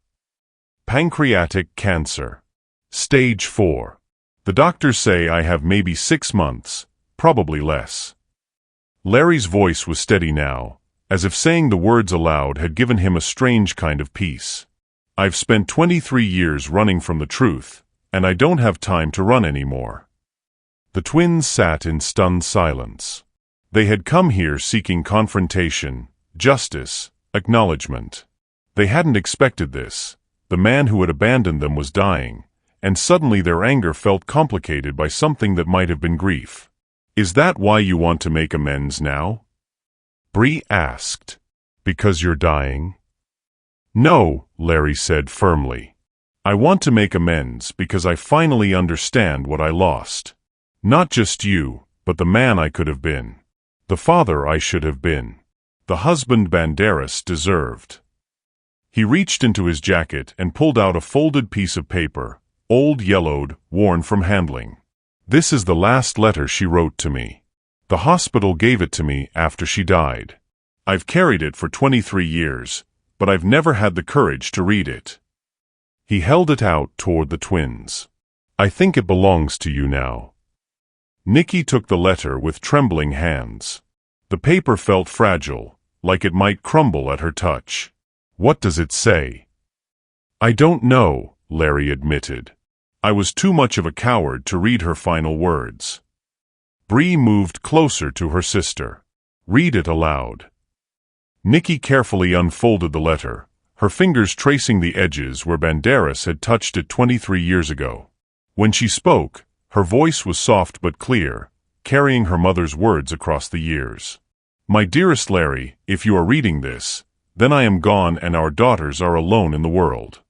"Pancreatic cancer. Stage 4. The doctors say I have maybe 6 months, probably less." Larry's voice was steady now, as if saying the words aloud had given him a strange kind of peace. "I've spent 23 years running from the truth, and I don't have time to run anymore." The twins sat in stunned silence. They had come here seeking confrontation, justice, acknowledgement. They hadn't expected this. The man who had abandoned them was dying, and suddenly their anger felt complicated by something that might have been grief. "Is that why you want to make amends now?" Bree asked. "Because you're dying?" "No," Larry said firmly. "I want to make amends because I finally understand what I lost. Not just you, but the man I could have been. The father I should have been. The husband Millionaire'S deserved." He reached into his jacket and pulled out a folded piece of paper, old, yellowed, worn from handling. "This is the last letter she wrote to me. The hospital gave it to me after she died. I've carried it for 23 years, but I've never had the courage to read it." He held it out toward the twins. "I think it belongs to you now." Nikki took the letter with trembling hands. The paper felt fragile, like it might crumble at her touch. "What does it say?" "I don't know," Larry admitted. "I was too much of a coward to read her final words." Bree moved closer to her sister. "Read it aloud." Nikki carefully unfolded the letter, her fingers tracing the edges where Millionaire'S had touched it 23 years ago. When she spoke, her voice was soft but clear, carrying her mother's words across the years. "My dearest Larry, if you are reading this, then I am gone and our daughters are alone in the world.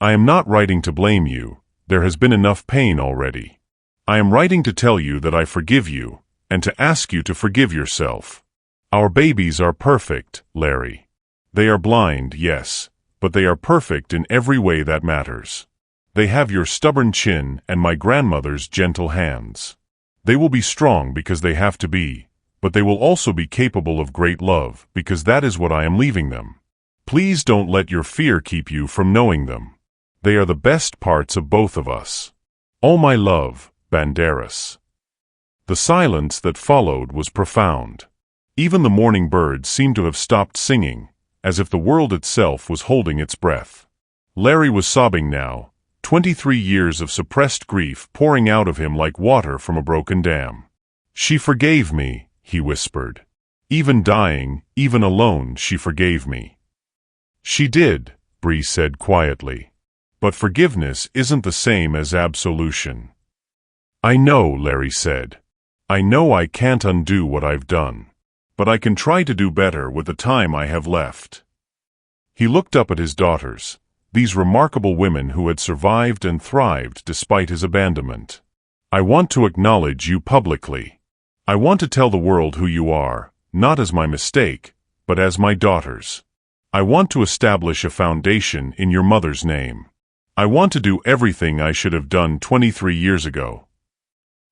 I am not writing to blame you, there has been enough pain already. I am writing to tell you that I forgive you, and to ask you to forgive yourself. Our babies are perfect, Larry. They are blind, yes, but they are perfect in every way that matters. They have your stubborn chin and my grandmother's gentle hands. They will be strong because they have to be, but they will also be capable of great love because that is what I am leaving them. Please don't let your fear keep you from knowing them. They are the best parts of both of us. All my love, Millionaire'S." The silence that followed was profound. Even the morning birds seemed to have stopped singing, as if the world itself was holding its breath. Larry was sobbing now, 23 years of suppressed grief pouring out of him like water from a broken dam. "She forgave me," he whispered. "Even dying, even alone, she forgave me." "She did," Bree said quietly. "But forgiveness isn't the same as absolution." "I know," Larry said. I know I can't undo what I've done, but I can try to do better with the time I have left." He looked up at his daughters, these remarkable women who had survived and thrived despite his abandonment. "I want to acknowledge you publicly. I want to tell the world who you are, not as my mistake, but as my daughters. I want to establish a foundation in your mother's name. I want to do everything I should have done 23 years ago."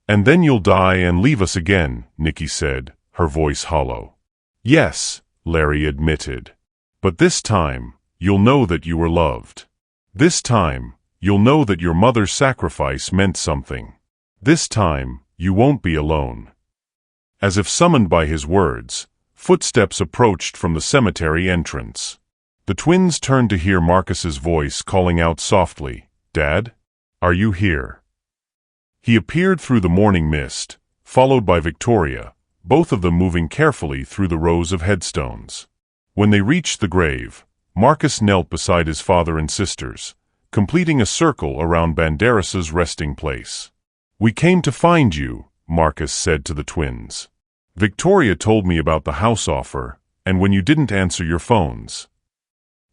"And then you'll die and leave us again," Nikki said, her voice hollow. "Yes," Larry admitted. "But this time, you'll know that you were loved. This time, you'll know that your mother's sacrifice meant something. This time, you won't be alone." As if summoned by his words, footsteps approached from the cemetery entrance. The twins turned to hear Marcus's voice calling out softly, "Dad? Are you here?" He appeared through the morning mist, followed by Victoria, both of them moving carefully through the rows of headstones. When they reached the grave, Marcus knelt beside his father and sisters, completing a circle around Banderas's resting place. "We came to find you," Marcus said to the twins. "Victoria told me about the house offer, and when you didn't answer your phones."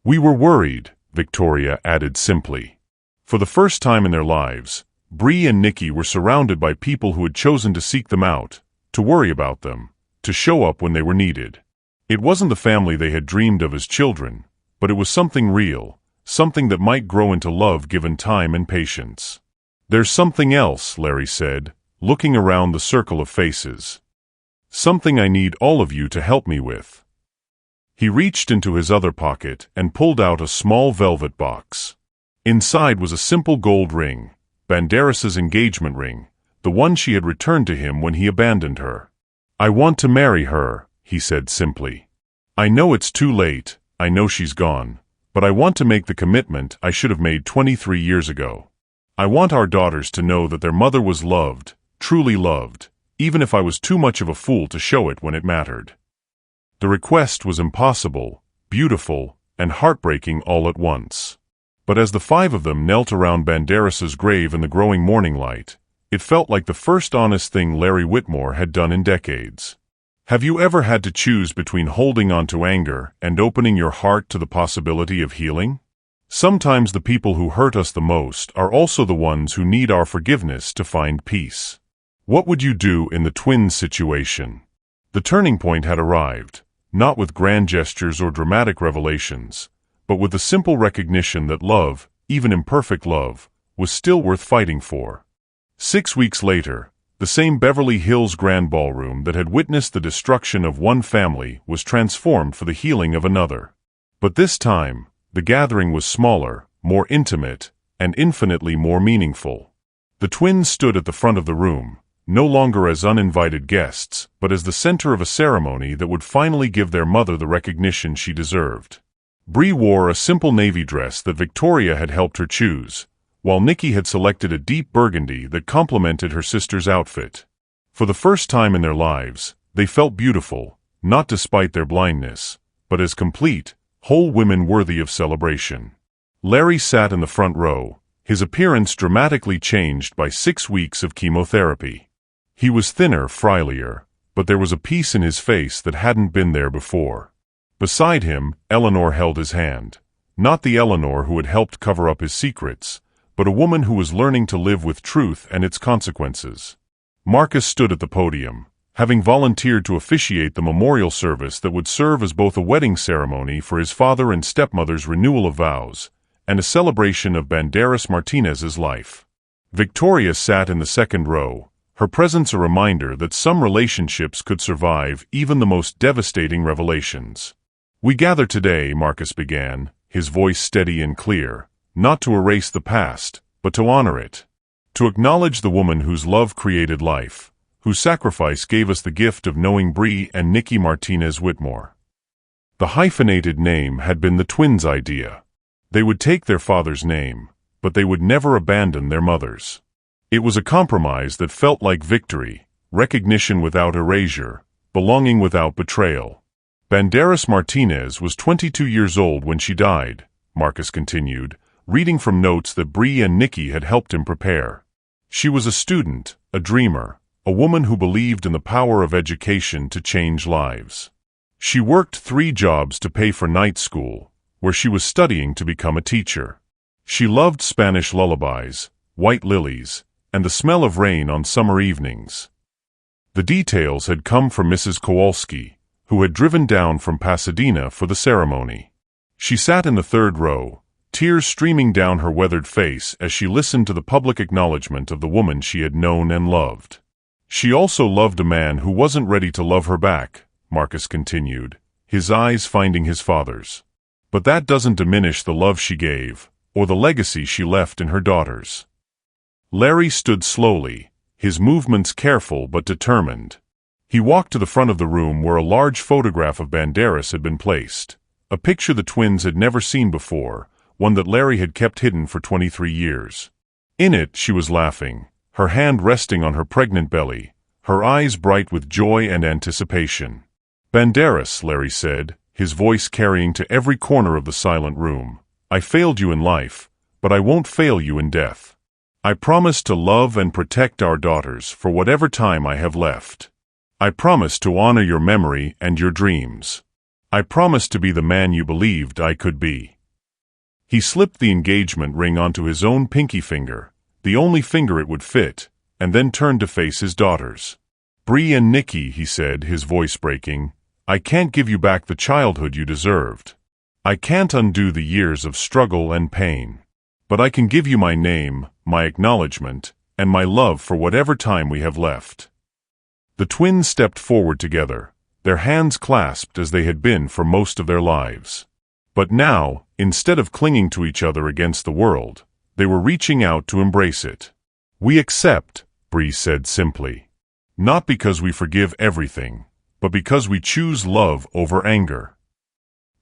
"We were worried," Victoria added simply. For the first time in their lives, Bree and Nikki were surrounded by people who had chosen to seek them out, to worry about them, to show up when they were needed. It wasn't the family they had dreamed of as children, but it was something real, something that might grow into love given time and patience. "There's something else," Larry said, looking around the circle of faces. "Something I need all of you to help me with." He reached into his other pocket and pulled out a small velvet box. Inside was a simple gold ring, Banderas's engagement ring, the one she had returned to him when he abandoned her. "I want to marry her," he said simply. "I know it's too late, I know she's gone, but I want to make the commitment I should have made 23 years ago. I want our daughters to know that their mother was loved, truly loved, even if I was too much of a fool to show it when it mattered." The request was impossible, beautiful, and heartbreaking all at once. But as the five of them knelt around Banderas's grave in the growing morning light, it felt like the first honest thing Larry Whitmore had done in decades. Have you ever had to choose between holding on to anger and opening your heart to the possibility of healing? Sometimes the people who hurt us the most are also the ones who need our forgiveness to find peace. What would you do in the twins' situation? The turning point had arrived, not with grand gestures or dramatic revelations, but with the simple recognition that love, even imperfect love, was still worth fighting for. 6 weeks later, the same Beverly Hills Grand Ballroom that had witnessed the destruction of one family was transformed for the healing of another. But this time, the gathering was smaller, more intimate, and infinitely more meaningful. The twins stood at the front of the room, no longer as uninvited guests, but as the center of a ceremony that would finally give their mother the recognition she deserved. Bree wore a simple navy dress that Victoria had helped her choose, while Nikki had selected a deep burgundy that complemented her sister's outfit. For the first time in their lives, they felt beautiful, not despite their blindness, but as complete, whole women worthy of celebration. Larry sat in the front row, his appearance dramatically changed by 6 weeks of chemotherapy. He was thinner, frilier, but there was a peace in his face that hadn't been there before. Beside him, Eleanor held his hand. Not the Eleanor who had helped cover up his secrets, but a woman who was learning to live with truth and its consequences. Marcus stood at the podium, having volunteered to officiate the memorial service that would serve as both a wedding ceremony for his father and stepmother's renewal of vows, and a celebration of Banderas Martinez's life. Victoria sat in the second row, her presence a reminder that some relationships could survive even the most devastating revelations. "We gather today," Marcus began, his voice steady and clear, "not to erase the past, but to honor it. To acknowledge the woman whose love created life, whose sacrifice gave us the gift of knowing Bree and Nikki Martinez Whitmore." The hyphenated name had been the twins' idea. They would take their father's name, but they would never abandon their mother's. It was a compromise that felt like victory, recognition without erasure, belonging without betrayal. Banderas Martinez was 22 years old when she died, Marcus continued, reading from notes that Bree and Nikki had helped him prepare. She was a student, a dreamer, a woman who believed in the power of education to change lives. She worked 3 jobs to pay for night school, where she was studying to become a teacher. She loved Spanish lullabies, white lilies, and the smell of rain on summer evenings. The details had come from Mrs. Kowalski, who had driven down from Pasadena for the ceremony. She sat in the 3rd row, tears streaming down her weathered face as she listened to the public acknowledgement of the woman she had known and loved. She also loved a man who wasn't ready to love her back, Marcus continued, his eyes finding his father's. But that doesn't diminish the love she gave, or the legacy she left in her daughters. Larry stood slowly, his movements careful but determined. He walked to the front of the room where a large photograph of Banderas had been placed, a picture the twins had never seen before, one that Larry had kept hidden for 23 years. In it, she was laughing, her hand resting on her pregnant belly, her eyes bright with joy and anticipation. "Banderas," Larry said, his voice carrying to every corner of the silent room, "I failed you in life, but I won't fail you in death. I promise to love and protect our daughters for whatever time I have left. I promise to honor your memory and your dreams. I promise to be the man you believed I could be." He slipped the engagement ring onto his own pinky finger, the only finger it would fit, and then turned to face his daughters. "Bree and Nikki," he said, his voice breaking, "I can't give you back the childhood you deserved. I can't undo the years of struggle and pain. But I can give you my name, my acknowledgement, and my love for whatever time we have left." The twins stepped forward together, their hands clasped as they had been for most of their lives. But now, instead of clinging to each other against the world, they were reaching out to embrace it. "We accept," Bree said simply. "Not because we forgive everything, but because we choose love over anger."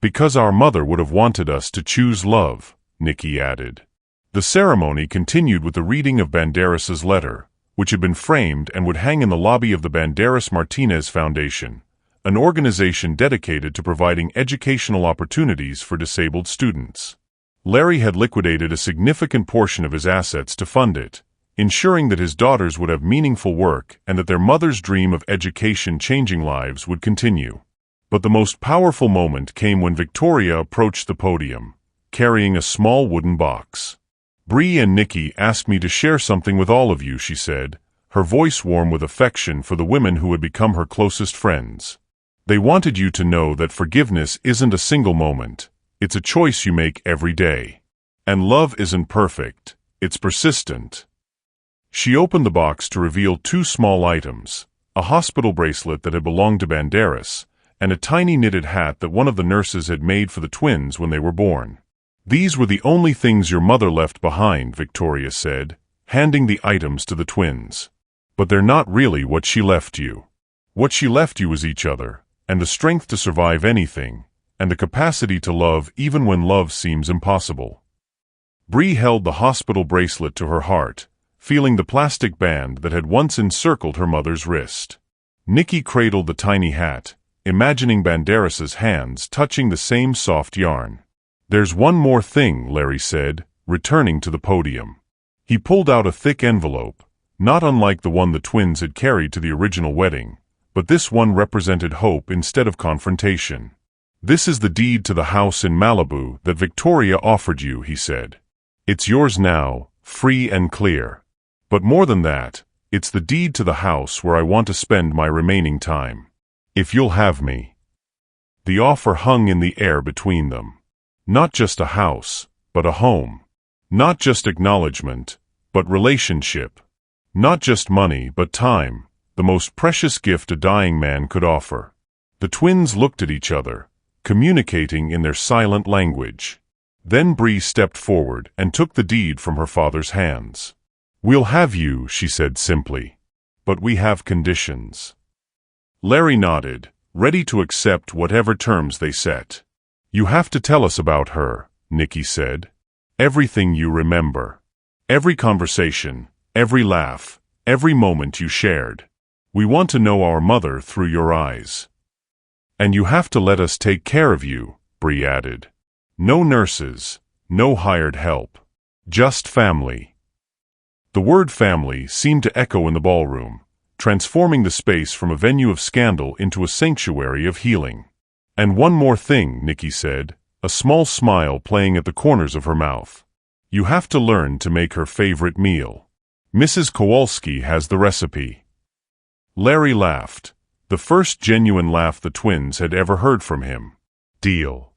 "Because our mother would have wanted us to choose love," Nikki added. The ceremony continued with the reading of Banderas's letter, which had been framed and would hang in the lobby of the Banderas Martinez Foundation, an organization dedicated to providing educational opportunities for disabled students. Larry had liquidated a significant portion of his assets to fund it, ensuring that his daughters would have meaningful work and that their mother's dream of education changing lives would continue. But the most powerful moment came when Victoria approached the podium, carrying a small wooden box. "Bree and Nikki asked me to share something with all of you," she said, her voice warm with affection for the women who had become her closest friends. "They wanted you to know that forgiveness isn't a single moment, it's a choice you make every day. And love isn't perfect, it's persistent." She opened the box to reveal 2 small items, a hospital bracelet that had belonged to Banderas, and a tiny knitted hat that one of the nurses had made for the twins when they were born. "These were the only things your mother left behind," Victoria said, handing the items to the twins. "But they're not really what she left you. What she left you was each other, and the strength to survive anything, and the capacity to love even when love seems impossible." Bree held the hospital bracelet to her heart, feeling the plastic band that had once encircled her mother's wrist. Nikki cradled the tiny hat, imagining Banderas's hands touching the same soft yarn. "There's one more thing," Larry said, returning to the podium. He pulled out a thick envelope, not unlike the one the twins had carried to the original wedding, but this one represented hope instead of confrontation. "This is the deed to the house in Malibu that Victoria offered you," he said. "It's yours now, free and clear. But more than that, it's the deed to the house where I want to spend my remaining time. If you'll have me." The offer hung in the air between them. Not just a house, but a home. Not just acknowledgement, but relationship. Not just money, but time, the most precious gift a dying man could offer. The twins looked at each other, communicating in their silent language. Then Bree stepped forward and took the deed from her father's hands. "We'll have you," she said simply. "But we have conditions." Larry nodded, ready to accept whatever terms they set. "You have to tell us about her," Nikki said. "Everything you remember. Every conversation, every laugh, every moment you shared. We want to know our mother through your eyes. And you have to let us take care of you," Bree added. "No nurses, no hired help. Just family." The word family seemed to echo in the ballroom, transforming the space from a venue of scandal into a sanctuary of healing. "And one more thing," Nikki said, a small smile playing at the corners of her mouth. "You have to learn to make her favorite meal. Mrs. Kowalski has the recipe." Larry laughed, the first genuine laugh the twins had ever heard from him. "Deal."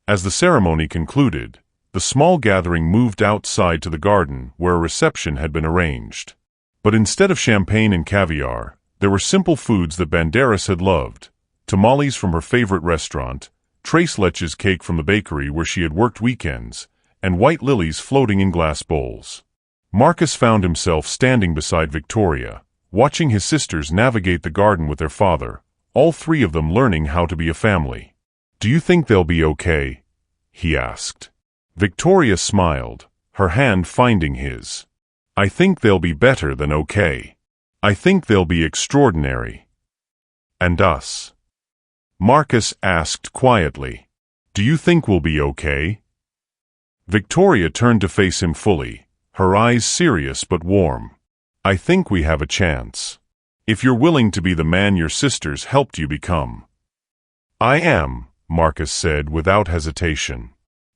As the ceremony concluded, the small gathering moved outside to the garden where a reception had been arranged. But instead of champagne and caviar, there were simple foods that Banderas had loved: tamales from her favorite restaurant, tres leches cake from the bakery where she had worked weekends, and white lilies floating in glass bowls. Marcus found himself standing beside Victoria, watching his sisters navigate the garden with their father, all three of them learning how to be a family. "Do you think they'll be okay?" he asked. Victoria smiled, her hand finding his. "I think they'll be better than okay. I think they'll be extraordinary." "And us?" Marcus asked quietly. "Do you think we'll be okay?" Victoria turned to face him fully, her eyes serious but warm. "I think we have a chance. If you're willing to be the man your sisters helped you become." "I am," Marcus said without hesitation.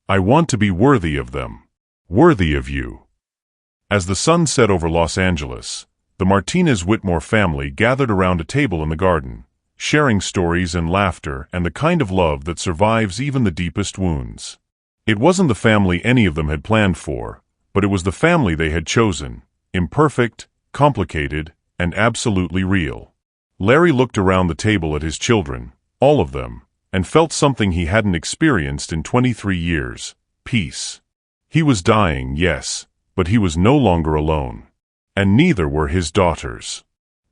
"I want to be worthy of them. Worthy of you." As the sun set over Los Angeles, the Martinez-Whitmore family gathered around a table in the garden, sharing stories and laughter and the kind of love that survives even the deepest wounds. It wasn't the family any of them had planned for, but it was the family they had chosen, imperfect, complicated, and absolutely real. Larry looked around the table at his children, all of them, and felt something he hadn't experienced in 23 years: peace. He was dying, yes, but he was no longer alone. And neither were his daughters.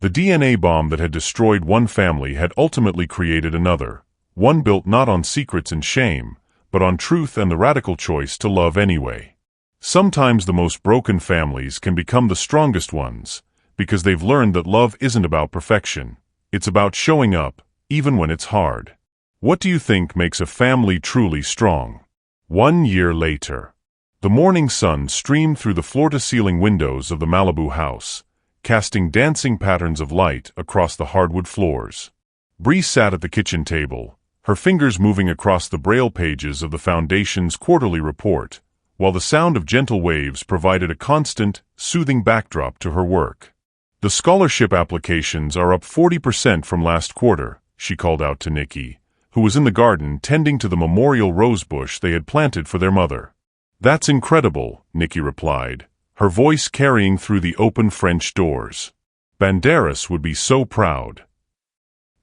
The DNA bomb that had destroyed one family had ultimately created another, one built not on secrets and shame, but on truth and the radical choice to love anyway. Sometimes the most broken families can become the strongest ones, because they've learned that love isn't about perfection. It's about showing up, even when it's hard. What do you think makes a family truly strong? 1 year later. The morning sun streamed through the floor-to-ceiling windows of the Malibu house, casting dancing patterns of light across the hardwood floors. Bree sat at the kitchen table, her fingers moving across the braille pages of the Foundation's quarterly report, while the sound of gentle waves provided a constant, soothing backdrop to her work. "The scholarship applications are up 40% from last quarter," she called out to Nikki, who was in the garden tending to the memorial rosebush they had planted for their mother. "That's incredible," Nikki replied, her voice carrying through the open French doors. "Banderas would be so proud."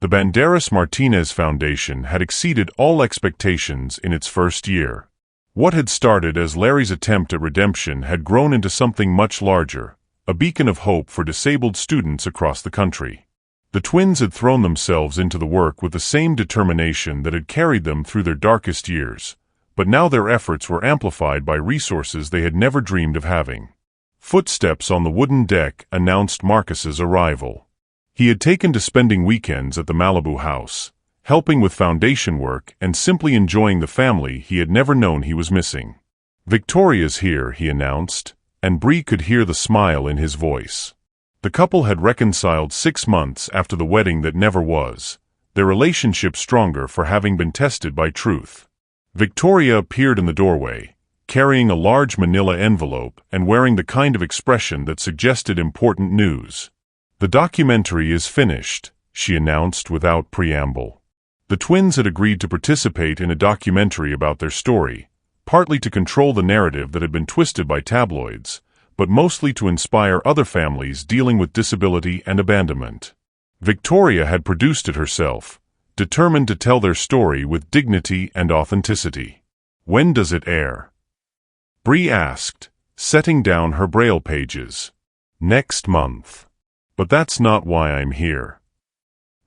The Banderas Martinez Foundation had exceeded all expectations in its first year. What had started as Larry's attempt at redemption had grown into something much larger, a beacon of hope for disabled students across the country. The twins had thrown themselves into the work with the same determination that had carried them through their darkest years, but now their efforts were amplified by resources they had never dreamed of having. Footsteps on the wooden deck announced Marcus's arrival. He had taken to spending weekends at the Malibu house, helping with foundation work and simply enjoying the family he had never known he was missing. "Victoria's here," he announced, and Bree could hear the smile in his voice. The couple had reconciled 6 months after the wedding that never was, their relationship stronger for having been tested by truth. Victoria appeared in the doorway, carrying a large manila envelope and wearing the kind of expression that suggested important news. "The documentary is finished," she announced without preamble. The twins had agreed to participate in a documentary about their story, partly to control the narrative that had been twisted by tabloids, but mostly to inspire other families dealing with disability and abandonment. Victoria had produced it herself, determined to tell their story with dignity and authenticity. "When does it air?" Bree asked, setting down her braille pages. "Next month. But that's not why I'm here."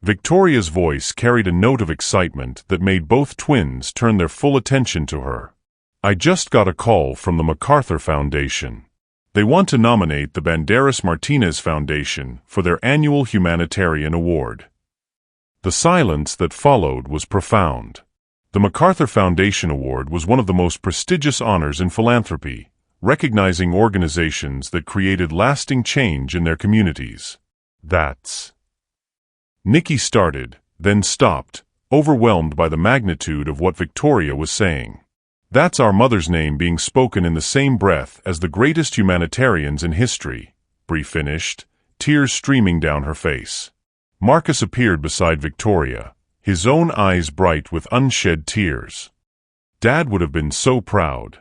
Victoria's voice carried a note of excitement that made both twins turn their full attention to her. "I just got a call from the MacArthur Foundation. They want to nominate the Banderas Martinez Foundation for their annual humanitarian award." The silence that followed was profound. The MacArthur Foundation Award was one of the most prestigious honors in philanthropy, recognizing organizations that created lasting change in their communities. That's... Nikki started, then stopped, overwhelmed by the magnitude of what Victoria was saying. That's our mother's name being spoken in the same breath as the greatest humanitarians in history, Bree finished, tears streaming down her face. Marcus appeared beside Victoria, his own eyes bright with unshed tears. Dad would have been so proud.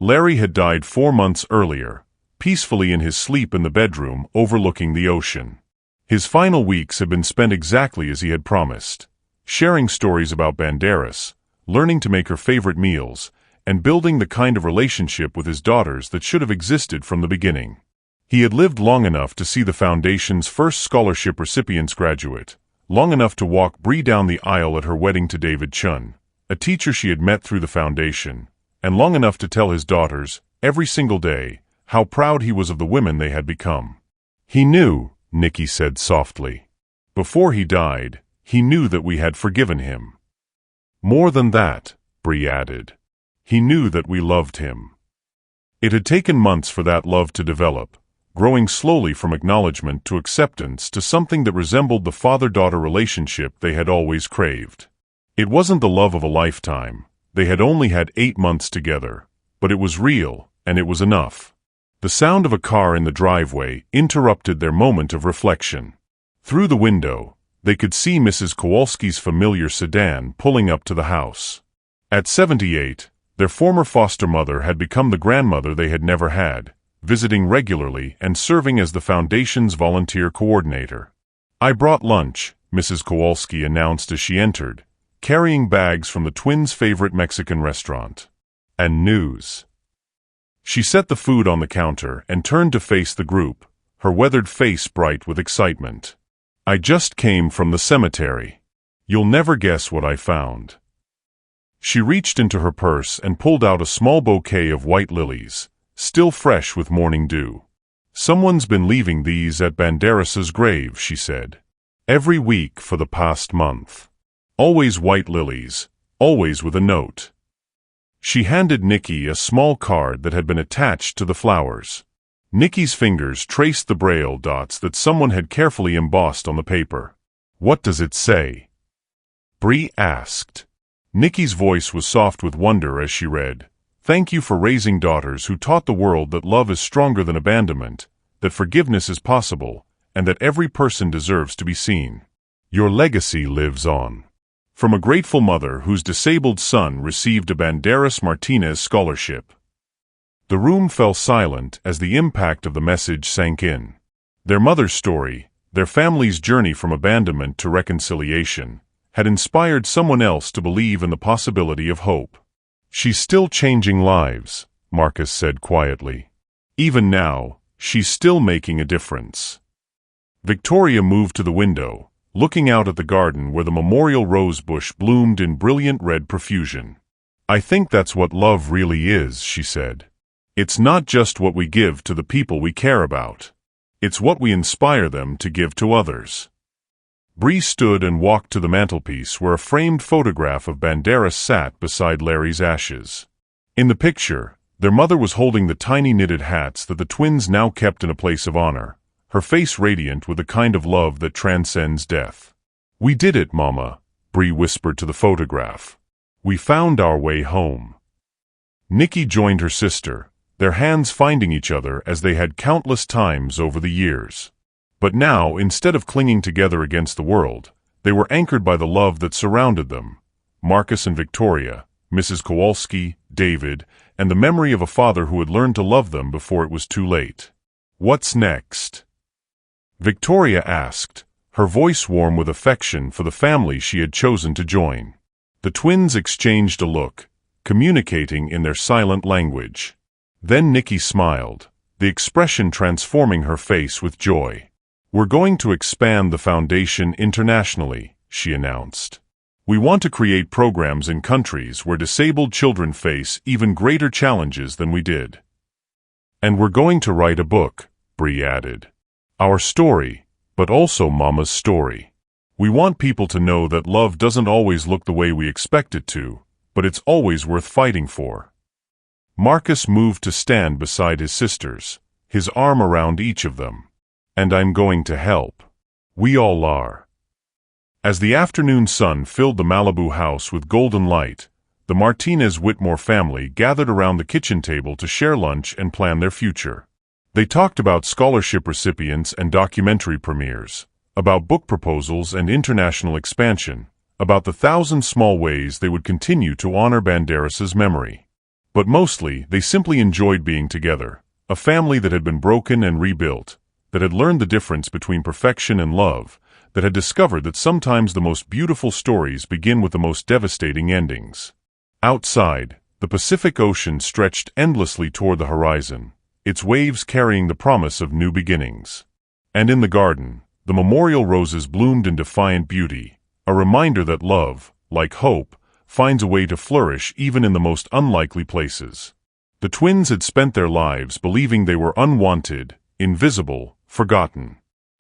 Larry had died 4 months earlier, peacefully in his sleep in the bedroom overlooking the ocean. His final weeks had been spent exactly as he had promised, sharing stories about Banderas, learning to make her favorite meals, and building the kind of relationship with his daughters that should have existed from the beginning. He had lived long enough to see the Foundation's first scholarship recipients graduate, long enough to walk Bree down the aisle at her wedding to David Chun, a teacher she had met through the Foundation, and long enough to tell his daughters, every single day, how proud he was of the women they had become. He knew, Nikki said softly. Before he died, he knew that we had forgiven him. More than that, Bree added. He knew that we loved him. It had taken months for that love to develop, growing slowly from acknowledgement to acceptance to something that resembled the father-daughter relationship they had always craved. It wasn't the love of a lifetime. They had only had 8 months together, but it was real, and it was enough. The sound of a car in the driveway interrupted their moment of reflection. Through the window, they could see Mrs. Kowalski's familiar sedan pulling up to the house. At 78, their former foster mother had become the grandmother they had never had, visiting regularly and serving as the Foundation's volunteer coordinator. "I brought lunch," Mrs. Kowalski announced as she entered, carrying bags from the twins' favorite Mexican restaurant. "And news." She set the food on the counter and turned to face the group, her weathered face bright with excitement. "I just came from the cemetery. You'll never guess what I found." She reached into her purse and pulled out a small bouquet of white lilies, still fresh with morning dew. "Someone's been leaving these at Banderas's grave," she said. "Every week for the past month. Always white lilies, always with a note." She handed Nikki a small card that had been attached to the flowers. Nikki's fingers traced the braille dots that someone had carefully embossed on the paper. "What does it say?" Bree asked. Nikki's voice was soft with wonder as she read, "Thank you for raising daughters who taught the world that love is stronger than abandonment, that forgiveness is possible, and that every person deserves to be seen. Your legacy lives on. From a grateful mother whose disabled son received a Banderas Martinez scholarship." The room fell silent as the impact of the message sank in. Their mother's story, their family's journey from abandonment to reconciliation, had inspired someone else to believe in the possibility of hope. "She's still changing lives," Marcus said quietly. "Even now, she's still making a difference." Victoria moved to the window, looking out at the garden where the memorial rose bush bloomed in brilliant red profusion. "I think that's what love really is," she said. "It's not just what we give to the people we care about. It's what we inspire them to give to others." Bree stood and walked to the mantelpiece where a framed photograph of Banderas sat beside Larry's ashes. In the picture, their mother was holding the tiny knitted hats that the twins now kept in a place of honor, her face radiant with the kind of love that transcends death. "We did it, Mama," Bree whispered to the photograph. "We found our way home." Nikki joined her sister, their hands finding each other as they had countless times over the years. But now, instead of clinging together against the world, they were anchored by the love that surrounded them. Marcus and Victoria, Mrs. Kowalski, David, and the memory of a father who had learned to love them before it was too late. "What's next?" Victoria asked, her voice warm with affection for the family she had chosen to join. The twins exchanged a look, communicating in their silent language. Then Nikki smiled, the expression transforming her face with joy. "We're going to expand the Foundation internationally," she announced. "We want to create programs in countries where disabled children face even greater challenges than we did. And we're going to write a book," Bree added. "Our story, but also Mama's story. We want people to know that love doesn't always look the way we expect it to, but it's always worth fighting for." Marcus moved to stand beside his sisters, his arm around each of them. And I'm going to help. We all are. As the afternoon sun filled the Malibu house with golden light, the Martinez-Whitmore family gathered around the kitchen table to share lunch and plan their future. They talked about scholarship recipients and documentary premieres, about book proposals and international expansion, about the 1,000 small ways they would continue to honor Banderas's memory. But mostly, they simply enjoyed being together, a family that had been broken and rebuilt, that had learned the difference between perfection and love, that had discovered that sometimes the most beautiful stories begin with the most devastating endings. Outside, the Pacific Ocean stretched endlessly toward the horizon, its waves carrying the promise of new beginnings. And in the garden, the memorial roses bloomed in defiant beauty, a reminder that love, like hope, finds a way to flourish even in the most unlikely places. The twins had spent their lives believing they were unwanted, invisible, forgotten.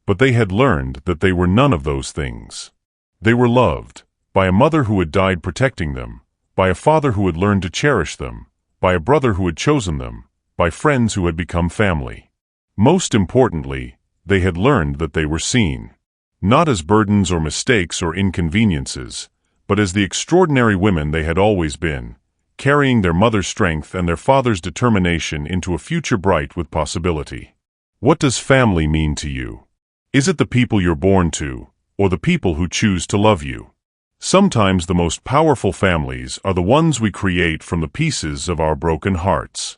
But they had learned that they were none of those things. They were loved, by a mother who had died protecting them, by a father who had learned to cherish them, by a brother who had chosen them, by friends who had become family. Most importantly, they had learned that they were seen, not as burdens or mistakes or inconveniences, but as the extraordinary women they had always been, carrying their mother's strength and their father's determination into a future bright with possibility. What does family mean to you? Is it the people you're born to, or the people who choose to love you? Sometimes the most powerful families are the ones we create from the pieces of our broken hearts.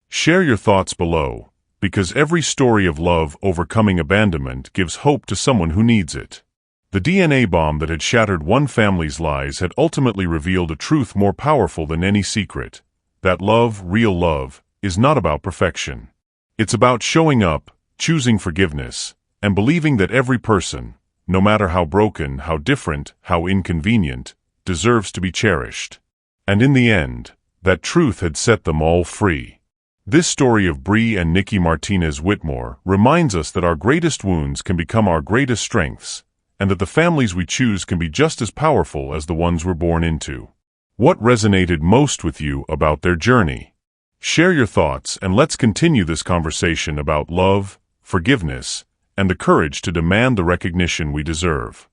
Share your thoughts below, because every story of love overcoming abandonment gives hope to someone who needs it. The DNA bomb that had shattered one family's lies had ultimately revealed a truth more powerful than any secret: that love, real love, is not about perfection. It's about showing up, choosing forgiveness, and believing that every person, no matter how broken, how different, how inconvenient, deserves to be cherished. And in the end, that truth had set them all free. This story of Bree and Nikki Martinez-Whitmore reminds us that our greatest wounds can become our greatest strengths, and that the families we choose can be just as powerful as the ones we're born into. What resonated most with you about their journey? Share your thoughts and let's continue this conversation about love, forgiveness, and the courage to demand the recognition we deserve.